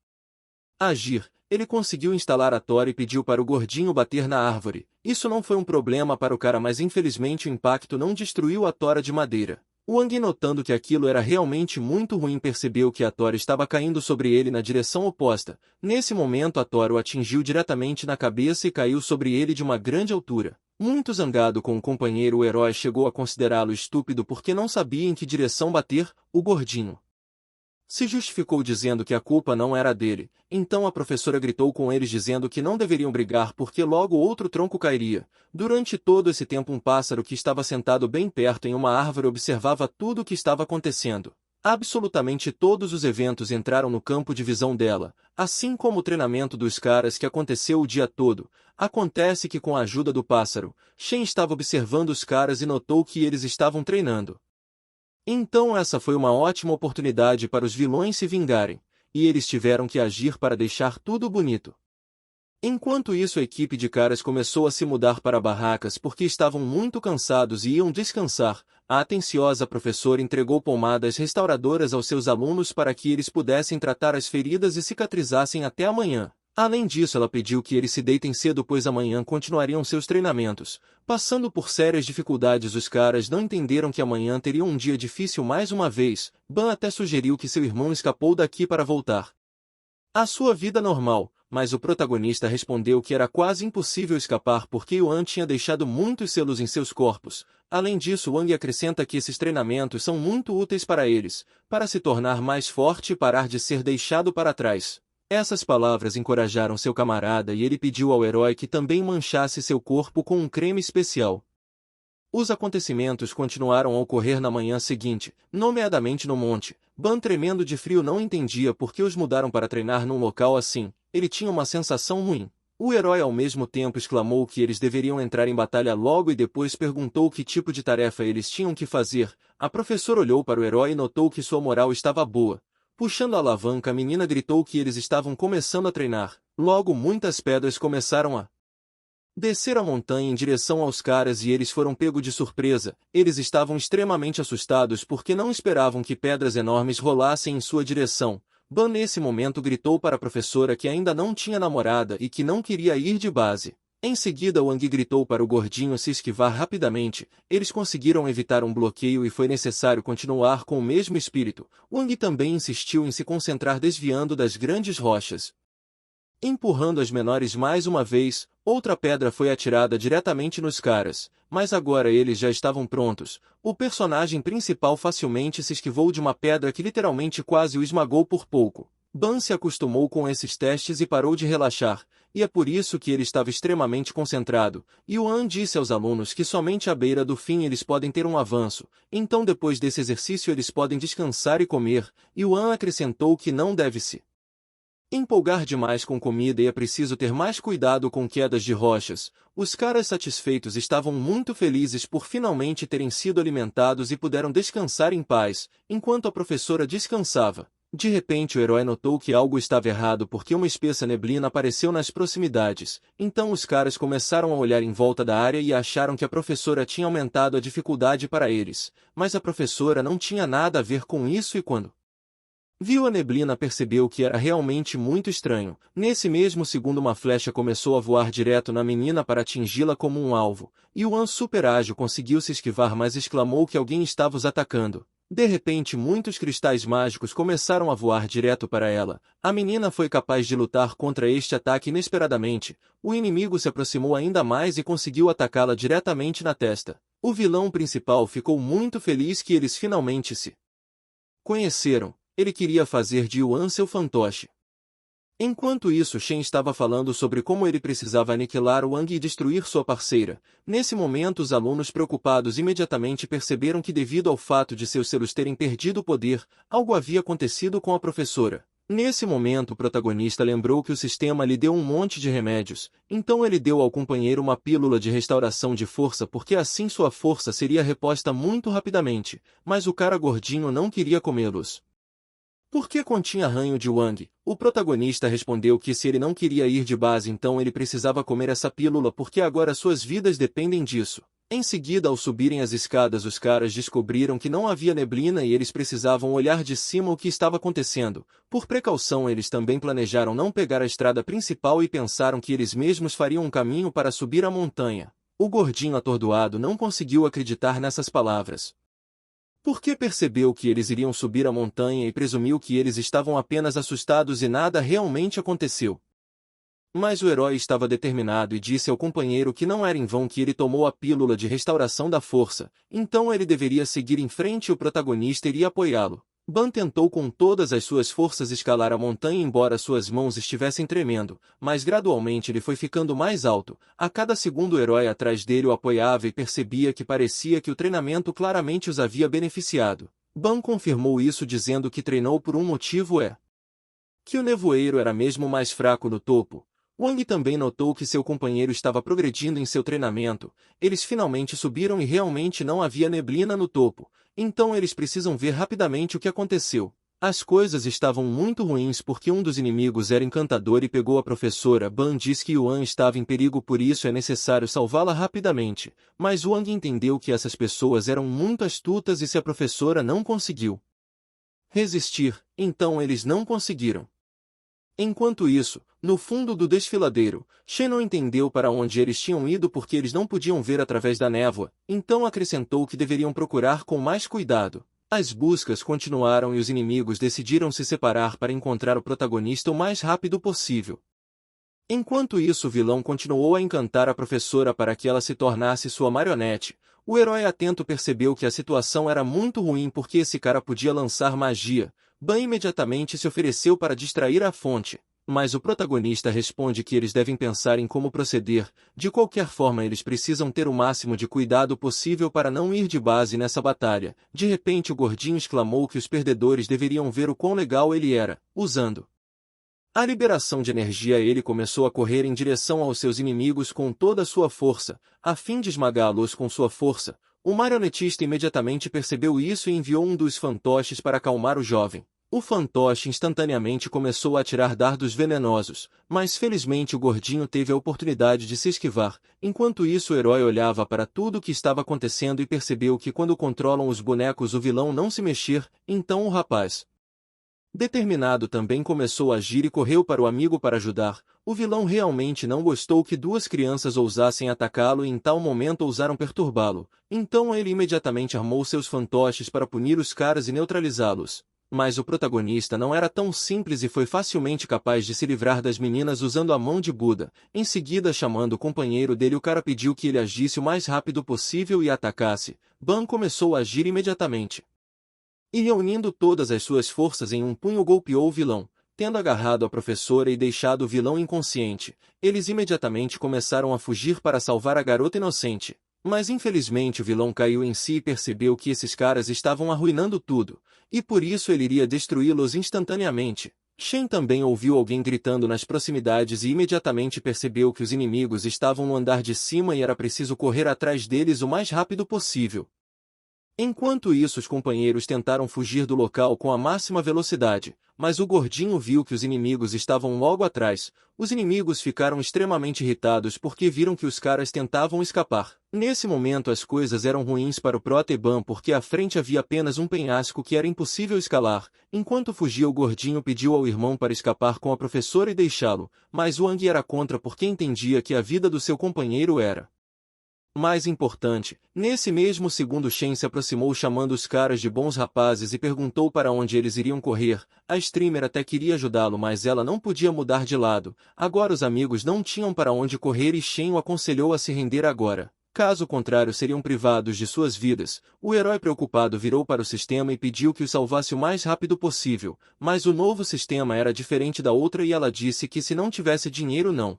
agir. Ele conseguiu instalar a tora e pediu para o gordinho bater na árvore. Isso não foi um problema para o cara, mas infelizmente o impacto não destruiu a tora de madeira. Wang, notando que aquilo era realmente muito ruim, percebeu que a tora estava caindo sobre ele na direção oposta. Nesse momento a tora o atingiu diretamente na cabeça e caiu sobre ele de uma grande altura. Muito zangado com o companheiro, o herói chegou a considerá-lo estúpido porque não sabia em que direção bater. O gordinho se justificou dizendo que a culpa não era dele. Então a professora gritou com eles dizendo que não deveriam brigar porque logo outro tronco cairia. Durante todo esse tempo um pássaro que estava sentado bem perto em uma árvore observava tudo o que estava acontecendo. Absolutamente todos os eventos entraram no campo de visão dela, assim como o treinamento dos caras que aconteceu o dia todo. Acontece que com a ajuda do pássaro, Shen estava observando os caras e notou que eles estavam treinando. Então essa foi uma ótima oportunidade para os vilões se vingarem, e eles tiveram que agir para deixar tudo bonito. Enquanto isso, a equipe de caras começou a se mudar para barracas porque estavam muito cansados e iam descansar. A atenciosa professora entregou pomadas restauradoras aos seus alunos para que eles pudessem tratar as feridas e cicatrizassem até amanhã. Além disso, ela pediu que eles se deitem cedo, pois amanhã continuariam seus treinamentos. Passando por sérias dificuldades, os caras não entenderam que amanhã teriam um dia difícil mais uma vez. Ban até sugeriu que seu irmão escapou daqui para voltar à sua vida normal, mas o protagonista respondeu que era quase impossível escapar porque Yuan tinha deixado muitos selos em seus corpos. Além disso, Wang acrescenta que esses treinamentos são muito úteis para eles, para se tornar mais forte e parar de ser deixado para trás. Essas palavras encorajaram seu camarada e ele pediu ao herói que também manchasse seu corpo com um creme especial. Os acontecimentos continuaram a ocorrer na manhã seguinte, nomeadamente no monte. Ban, tremendo de frio, não entendia por que os mudaram para treinar num local assim. Ele tinha uma sensação ruim. O herói ao mesmo tempo exclamou que eles deveriam entrar em batalha logo e depois perguntou que tipo de tarefa eles tinham que fazer. A professora olhou para o herói e notou que sua moral estava boa. Puxando a alavanca, a menina gritou que eles estavam começando a treinar. Logo muitas pedras começaram a descer a montanha em direção aos caras e eles foram pegos de surpresa. Eles estavam extremamente assustados porque não esperavam que pedras enormes rolassem em sua direção. Ban nesse momento gritou para a professora que ainda não tinha namorada e que não queria ir de base. Em seguida, Wang gritou para o gordinho se esquivar rapidamente. Eles conseguiram evitar um bloqueio e foi necessário continuar com o mesmo espírito. Wang também insistiu em se concentrar desviando das grandes rochas, empurrando as menores mais uma vez. Outra pedra foi atirada diretamente nos caras, mas agora eles já estavam prontos. O personagem principal facilmente se esquivou de uma pedra que literalmente quase o esmagou por pouco. Ban se acostumou com esses testes e parou de relaxar, e é por isso que ele estava extremamente concentrado. Yuan disse aos alunos que somente à beira do fim eles podem ter um avanço, então depois desse exercício eles podem descansar e comer. Yuan acrescentou que não deve se empolgar demais com comida e é preciso ter mais cuidado com quedas de rochas. Os caras satisfeitos estavam muito felizes por finalmente terem sido alimentados e puderam descansar em paz, enquanto a professora descansava. De repente o herói notou que algo estava errado porque uma espessa neblina apareceu nas proximidades. Então os caras começaram a olhar em volta da área e acharam que a professora tinha aumentado a dificuldade para eles. Mas a professora não tinha nada a ver com isso e quando viu a neblina percebeu que era realmente muito estranho. Nesse mesmo segundo uma flecha começou a voar direto na menina para atingi-la como um alvo. Yuan, super ágil, conseguiu se esquivar, mas exclamou que alguém estava os atacando. De repente muitos cristais mágicos começaram a voar direto para ela. A menina foi capaz de lutar contra este ataque inesperadamente. O inimigo se aproximou ainda mais e conseguiu atacá-la diretamente na testa. O vilão principal ficou muito feliz que eles finalmente se conheceram. Ele queria fazer de Yuan seu fantoche. Enquanto isso, Shen estava falando sobre como ele precisava aniquilar Wang e destruir sua parceira. Nesse momento, os alunos preocupados imediatamente perceberam que, devido ao fato de seus selos terem perdido o poder, algo havia acontecido com a professora. Nesse momento, o protagonista lembrou que o sistema lhe deu um monte de remédios, então ele deu ao companheiro uma pílula de restauração de força porque assim sua força seria reposta muito rapidamente, mas o cara gordinho não queria comê-los. Porque continha ranho de Wang, o protagonista respondeu que se ele não queria ir de base então ele precisava comer essa pílula porque agora suas vidas dependem disso. Em seguida, ao subirem as escadas, os caras descobriram que não havia neblina e eles precisavam olhar de cima o que estava acontecendo. Por precaução, eles também planejaram não pegar a estrada principal e pensaram que eles mesmos fariam um caminho para subir a montanha. O gordinho atordoado não conseguiu acreditar nessas palavras. Porque percebeu que eles iriam subir a montanha e presumiu que eles estavam apenas assustados e nada realmente aconteceu. Mas o herói estava determinado e disse ao companheiro que não era em vão que ele tomou a pílula de restauração da força, então ele deveria seguir em frente e o protagonista iria apoiá-lo. Ban tentou com todas as suas forças escalar a montanha embora suas mãos estivessem tremendo, mas gradualmente ele foi ficando mais alto. A cada segundo o herói atrás dele o apoiava e percebia que parecia que o treinamento claramente os havia beneficiado. Ban confirmou isso dizendo que treinou por um motivo que o nevoeiro era mesmo mais fraco no topo. Wang também notou que seu companheiro estava progredindo em seu treinamento. Eles finalmente subiram e realmente não havia neblina no topo. Então eles precisam ver rapidamente o que aconteceu. As coisas estavam muito ruins porque um dos inimigos era encantador e pegou a professora. Ban diz que Yuan estava em perigo, por isso é necessário salvá-la rapidamente. Mas Wang entendeu que essas pessoas eram muito astutas e se a professora não conseguiu resistir, então eles não conseguiram. Enquanto isso, no fundo do desfiladeiro, Shen não entendeu para onde eles tinham ido porque eles não podiam ver através da névoa, então acrescentou que deveriam procurar com mais cuidado. As buscas continuaram e os inimigos decidiram se separar para encontrar o protagonista o mais rápido possível. Enquanto isso, o vilão continuou a encantar a professora para que ela se tornasse sua marionete. O herói atento percebeu que a situação era muito ruim porque esse cara podia lançar magia. Ban imediatamente se ofereceu para distrair a fonte, mas o protagonista responde que eles devem pensar em como proceder. De qualquer forma, eles precisam ter o máximo de cuidado possível para não ir de base nessa batalha. De repente, o gordinho exclamou que os perdedores deveriam ver o quão legal ele era. Usando a liberação de energia, ele começou a correr em direção aos seus inimigos com toda a sua força, a fim de esmagá-los com sua força. O marionetista imediatamente percebeu isso e enviou um dos fantoches para acalmar o jovem. O fantoche instantaneamente começou a atirar dardos venenosos, mas felizmente o gordinho teve a oportunidade de se esquivar. Enquanto isso, o herói olhava para tudo o que estava acontecendo e percebeu que quando controlam os bonecos o vilão não se mexer, então o rapaz determinado também começou a agir e correu para o amigo para ajudar. O vilão realmente não gostou que duas crianças ousassem atacá-lo e em tal momento ousaram perturbá-lo. Então ele imediatamente armou seus fantoches para punir os caras e neutralizá-los. Mas o protagonista não era tão simples e foi facilmente capaz de se livrar das meninas usando a mão de Buda. Em seguida, chamando o companheiro dele, o cara pediu que ele agisse o mais rápido possível e atacasse. Ban começou a agir imediatamente. E reunindo todas as suas forças em um punho golpeou o vilão. Tendo agarrado a professora e deixado o vilão inconsciente, eles imediatamente começaram a fugir para salvar a garota inocente. Mas infelizmente o vilão caiu em si e percebeu que esses caras estavam arruinando tudo, e por isso ele iria destruí-los instantaneamente. Shen também ouviu alguém gritando nas proximidades e imediatamente percebeu que os inimigos estavam no andar de cima e era preciso correr atrás deles o mais rápido possível. Enquanto isso, os companheiros tentaram fugir do local com a máxima velocidade, mas o gordinho viu que os inimigos estavam logo atrás. Os inimigos ficaram extremamente irritados porque viram que os caras tentavam escapar. Nesse momento as coisas eram ruins para o Proteban porque à frente havia apenas um penhasco que era impossível escalar. Enquanto fugia, o gordinho pediu ao irmão para escapar com a professora e deixá-lo, mas Wang era contra porque entendia que a vida do seu companheiro era Mais importante, nesse mesmo segundo Shen se aproximou chamando os caras de bons rapazes e perguntou para onde eles iriam correr. A streamer até queria ajudá-lo, mas ela não podia mudar de lado. Agora os amigos não tinham para onde correr e Shen o aconselhou a se render agora. Caso contrário seriam privados de suas vidas. O herói preocupado virou para o sistema e pediu que o salvasse o mais rápido possível, mas o novo sistema era diferente da outra e ela disse que se não tivesse dinheiro não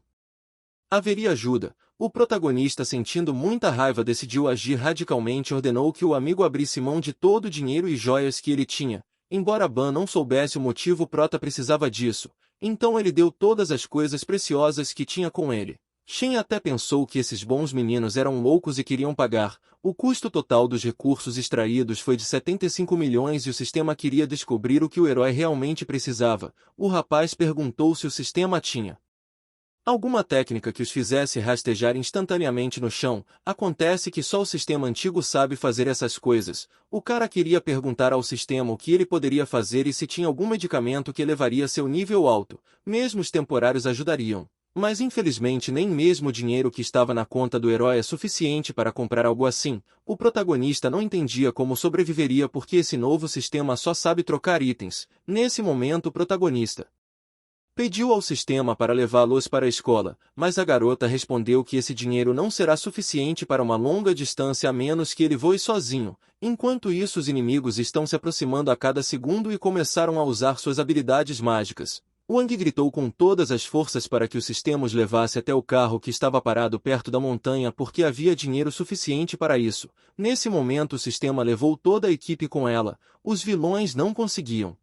haveria ajuda. O protagonista, sentindo muita raiva, decidiu agir radicalmente e ordenou que o amigo abrisse mão de todo o dinheiro e joias que ele tinha. Embora Ban não soubesse o motivo, o prota precisava disso. Então ele deu todas as coisas preciosas que tinha com ele. Shen até pensou que esses bons meninos eram loucos e queriam pagar. O custo total dos recursos extraídos foi de 75 milhões e o sistema queria descobrir o que o herói realmente precisava. O rapaz perguntou se o sistema tinha alguma técnica que os fizesse rastejar instantaneamente no chão. Acontece que só o sistema antigo sabe fazer essas coisas. O cara queria perguntar ao sistema o que ele poderia fazer e se tinha algum medicamento que elevaria seu nível alto. Mesmo os temporários ajudariam. Mas infelizmente nem mesmo o dinheiro que estava na conta do herói é suficiente para comprar algo assim. O protagonista não entendia como sobreviveria porque esse novo sistema só sabe trocar itens. Nesse momento o protagonista pediu ao sistema para levá-los para a escola, mas a garota respondeu que esse dinheiro não será suficiente para uma longa distância a menos que ele voe sozinho. Enquanto isso, os inimigos estão se aproximando a cada segundo e começaram a usar suas habilidades mágicas. Wang gritou com todas as forças para que o sistema os levasse até o carro que estava parado perto da montanha porque havia dinheiro suficiente para isso. Nesse momento o sistema levou toda a equipe com ela. Os vilões não conseguiam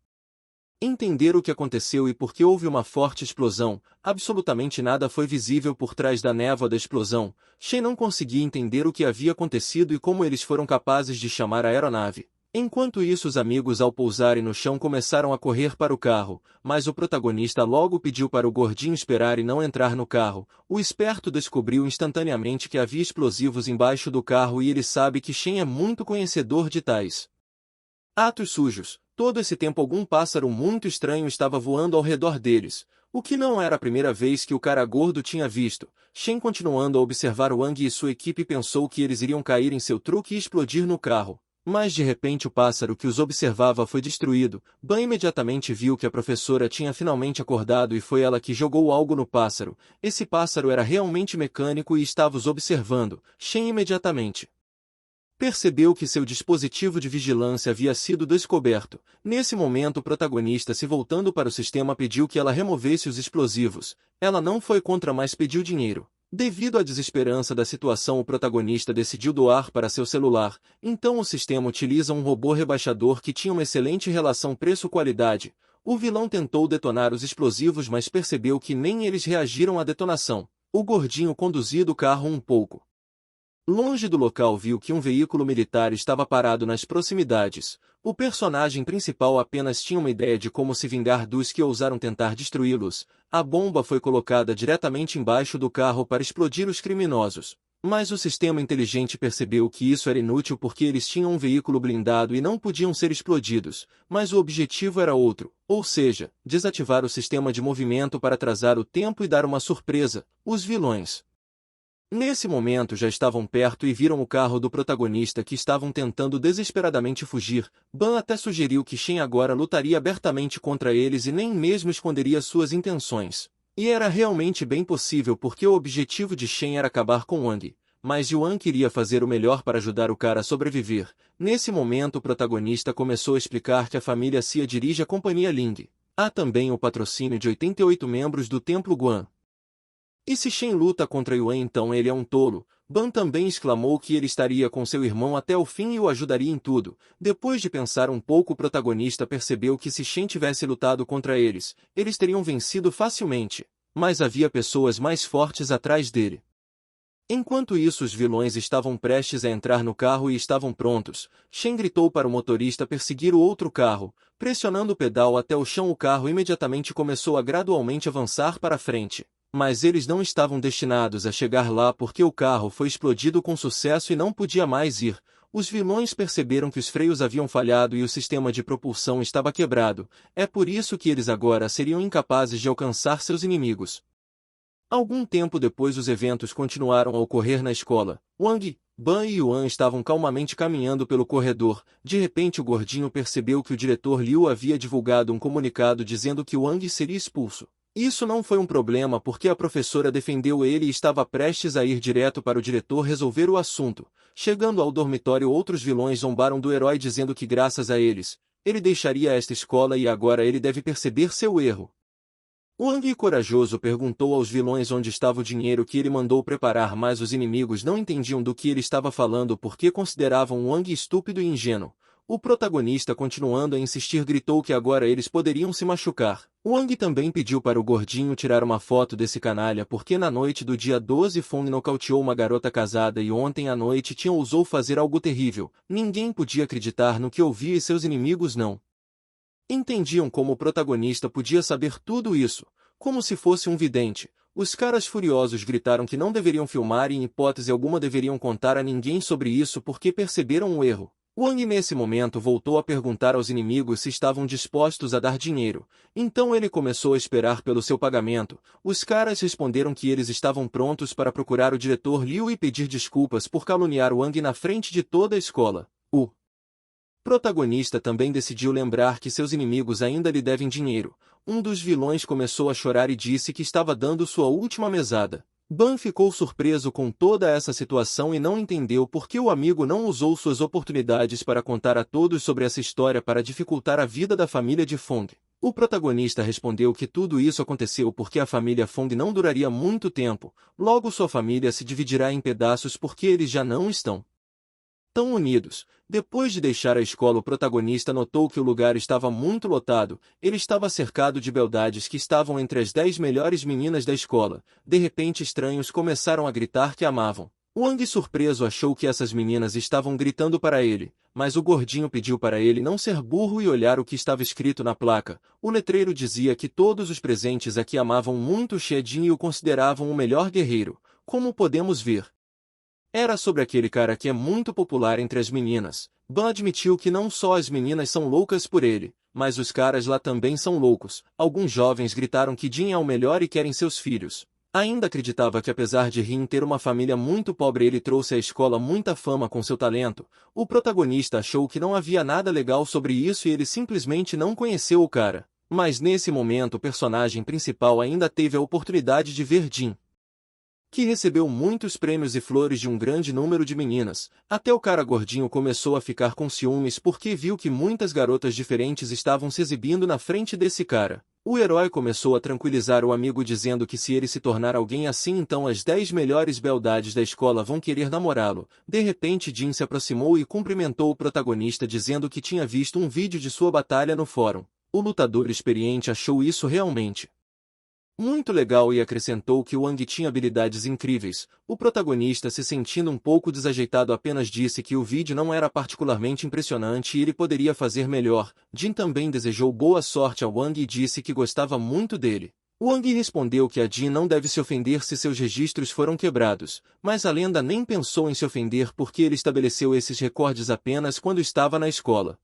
entender o que aconteceu e por que houve uma forte explosão. Absolutamente nada foi visível por trás da névoa da explosão. Shen não conseguia entender o que havia acontecido e como eles foram capazes de chamar a aeronave. Enquanto isso, os amigos, ao pousarem no chão, começaram a correr para o carro, mas o protagonista logo pediu para o gordinho esperar e não entrar no carro. O esperto descobriu instantaneamente que havia explosivos embaixo do carro e ele sabe que Shen é muito conhecedor de tais atos sujos. Todo esse tempo algum pássaro muito estranho estava voando ao redor deles, o que não era a primeira vez que o cara gordo tinha visto. Shen, continuando a observar Wang e sua equipe, pensou que eles iriam cair em seu truque e explodir no carro. Mas de repente o pássaro que os observava foi destruído. Ban imediatamente viu que a professora tinha finalmente acordado e foi ela que jogou algo no pássaro. Esse pássaro era realmente mecânico e estava os observando. Shen imediatamente percebeu que seu dispositivo de vigilância havia sido descoberto. Nesse momento o protagonista, se voltando para o sistema, pediu que ela removesse os explosivos. Ela não foi contra, mas pediu dinheiro. Devido à desesperança da situação, o protagonista decidiu doar para seu celular. Então o sistema utiliza um robô rebaixador que tinha uma excelente relação preço-qualidade. O vilão tentou detonar os explosivos, mas percebeu que nem eles reagiram à detonação. O gordinho, conduzido o carro um pouco longe do local, viu que um veículo militar estava parado nas proximidades. O personagem principal apenas tinha uma ideia de como se vingar dos que ousaram tentar destruí-los. A bomba foi colocada diretamente embaixo do carro para explodir os criminosos. Mas o sistema inteligente percebeu que isso era inútil porque eles tinham um veículo blindado e não podiam ser explodidos. Mas o objetivo era outro, ou seja, desativar o sistema de movimento para atrasar o tempo e dar uma surpresa. Os vilões nesse momento já estavam perto e viram o carro do protagonista, que estavam tentando desesperadamente fugir. Ban até sugeriu que Shen agora lutaria abertamente contra eles e nem mesmo esconderia suas intenções. E era realmente bem possível porque o objetivo de Shen era acabar com Wang. Mas Yuan queria fazer o melhor para ajudar o cara a sobreviver. Nesse momento o protagonista começou a explicar que a família Xia dirige a Companhia Ling. Há também o patrocínio de 88 membros do Templo Guan. E se Shen luta contra Yuan, então ele é um tolo. Ban também exclamou que ele estaria com seu irmão até o fim e o ajudaria em tudo. Depois de pensar um pouco, o protagonista percebeu que se Shen tivesse lutado contra eles, eles teriam vencido facilmente. Mas havia pessoas mais fortes atrás dele. Enquanto isso, os vilões estavam prestes a entrar no carro e estavam prontos. Shen gritou para o motorista perseguir o outro carro. Pressionando o pedal até o chão, o carro imediatamente começou a gradualmente avançar para frente. Mas eles não estavam destinados a chegar lá porque o carro foi explodido com sucesso e não podia mais ir. Os vilões perceberam que os freios haviam falhado e o sistema de propulsão estava quebrado. É por isso que eles agora seriam incapazes de alcançar seus inimigos. Algum tempo depois os eventos continuaram a ocorrer na escola. Wang, Ban e Yuan estavam calmamente caminhando pelo corredor. De repente o gordinho percebeu que o diretor Liu havia divulgado um comunicado dizendo que Wang seria expulso. Isso não foi um problema porque a professora defendeu ele e estava prestes a ir direto para o diretor resolver o assunto. Chegando ao dormitório, outros vilões zombaram do herói dizendo que graças a eles, ele deixaria esta escola e agora ele deve perceber seu erro. Wang, corajoso, perguntou aos vilões onde estava o dinheiro que ele mandou preparar, mas os inimigos não entendiam do que ele estava falando porque consideravam Wang estúpido e ingênuo. O protagonista, continuando a insistir, gritou que agora eles poderiam se machucar. Wang também pediu para o gordinho tirar uma foto desse canalha porque na noite do dia 12 Fong nocauteou uma garota casada e ontem à noite Tian ousou fazer algo terrível. Ninguém podia acreditar no que ouvia e seus inimigos não entendiam como o protagonista podia saber tudo isso, como se fosse um vidente. Os caras furiosos gritaram que não deveriam filmar e em hipótese alguma deveriam contar a ninguém sobre isso porque perceberam o erro. Wang nesse momento voltou a perguntar aos inimigos se estavam dispostos a dar dinheiro. Então ele começou a esperar pelo seu pagamento. Os caras responderam que eles estavam prontos para procurar o diretor Liu e pedir desculpas por caluniar Wang na frente de toda a escola. O protagonista também decidiu lembrar que seus inimigos ainda lhe devem dinheiro. Um dos vilões começou a chorar e disse que estava dando sua última mesada. Ban ficou surpreso com toda essa situação e não entendeu por que o amigo não usou suas oportunidades para contar a todos sobre essa história para dificultar a vida da família de Fong. O protagonista respondeu que tudo isso aconteceu porque a família Fong não duraria muito tempo, logo sua família se dividirá em pedaços porque eles já não estão tão unidos. Depois de deixar a escola, o protagonista notou que o lugar estava muito lotado. Ele estava cercado de beldades que estavam entre as 10 melhores meninas da escola. De repente estranhos começaram a gritar que amavam. Wang, surpreso, achou que essas meninas estavam gritando para ele, mas o gordinho pediu para ele não ser burro e olhar o que estava escrito na placa. O letreiro dizia que todos os presentes aqui amavam muito Xie e o consideravam o melhor guerreiro. Como podemos ver, era sobre aquele cara que é muito popular entre as meninas. Ban admitiu que não só as meninas são loucas por ele, mas os caras lá também são loucos. Alguns jovens gritaram que Jin é o melhor e querem seus filhos. Ainda acreditava que apesar de Rin ter uma família muito pobre, ele trouxe à escola muita fama com seu talento. O protagonista achou que não havia nada legal sobre isso e ele simplesmente não conheceu o cara. Mas nesse momento o personagem principal ainda teve a oportunidade de ver Jin, que recebeu muitos prêmios e flores de um grande número de meninas. Até o cara gordinho começou a ficar com ciúmes porque viu que muitas garotas diferentes estavam se exibindo na frente desse cara. O herói começou a tranquilizar o amigo dizendo que se ele se tornar alguém assim, então as 10 melhores beldades da escola vão querer namorá-lo. De repente Jin se aproximou e cumprimentou o protagonista dizendo que tinha visto um vídeo de sua batalha no fórum. O lutador experiente achou isso realmente muito legal e acrescentou que Wang tinha habilidades incríveis. O protagonista, se sentindo um pouco desajeitado, apenas disse que o vídeo não era particularmente impressionante e ele poderia fazer melhor. Jin também desejou boa sorte a Wang e disse que gostava muito dele. Wang respondeu que a Jin não deve se ofender se seus registros foram quebrados, mas a lenda nem pensou em se ofender porque ele estabeleceu esses recordes apenas quando estava na escola.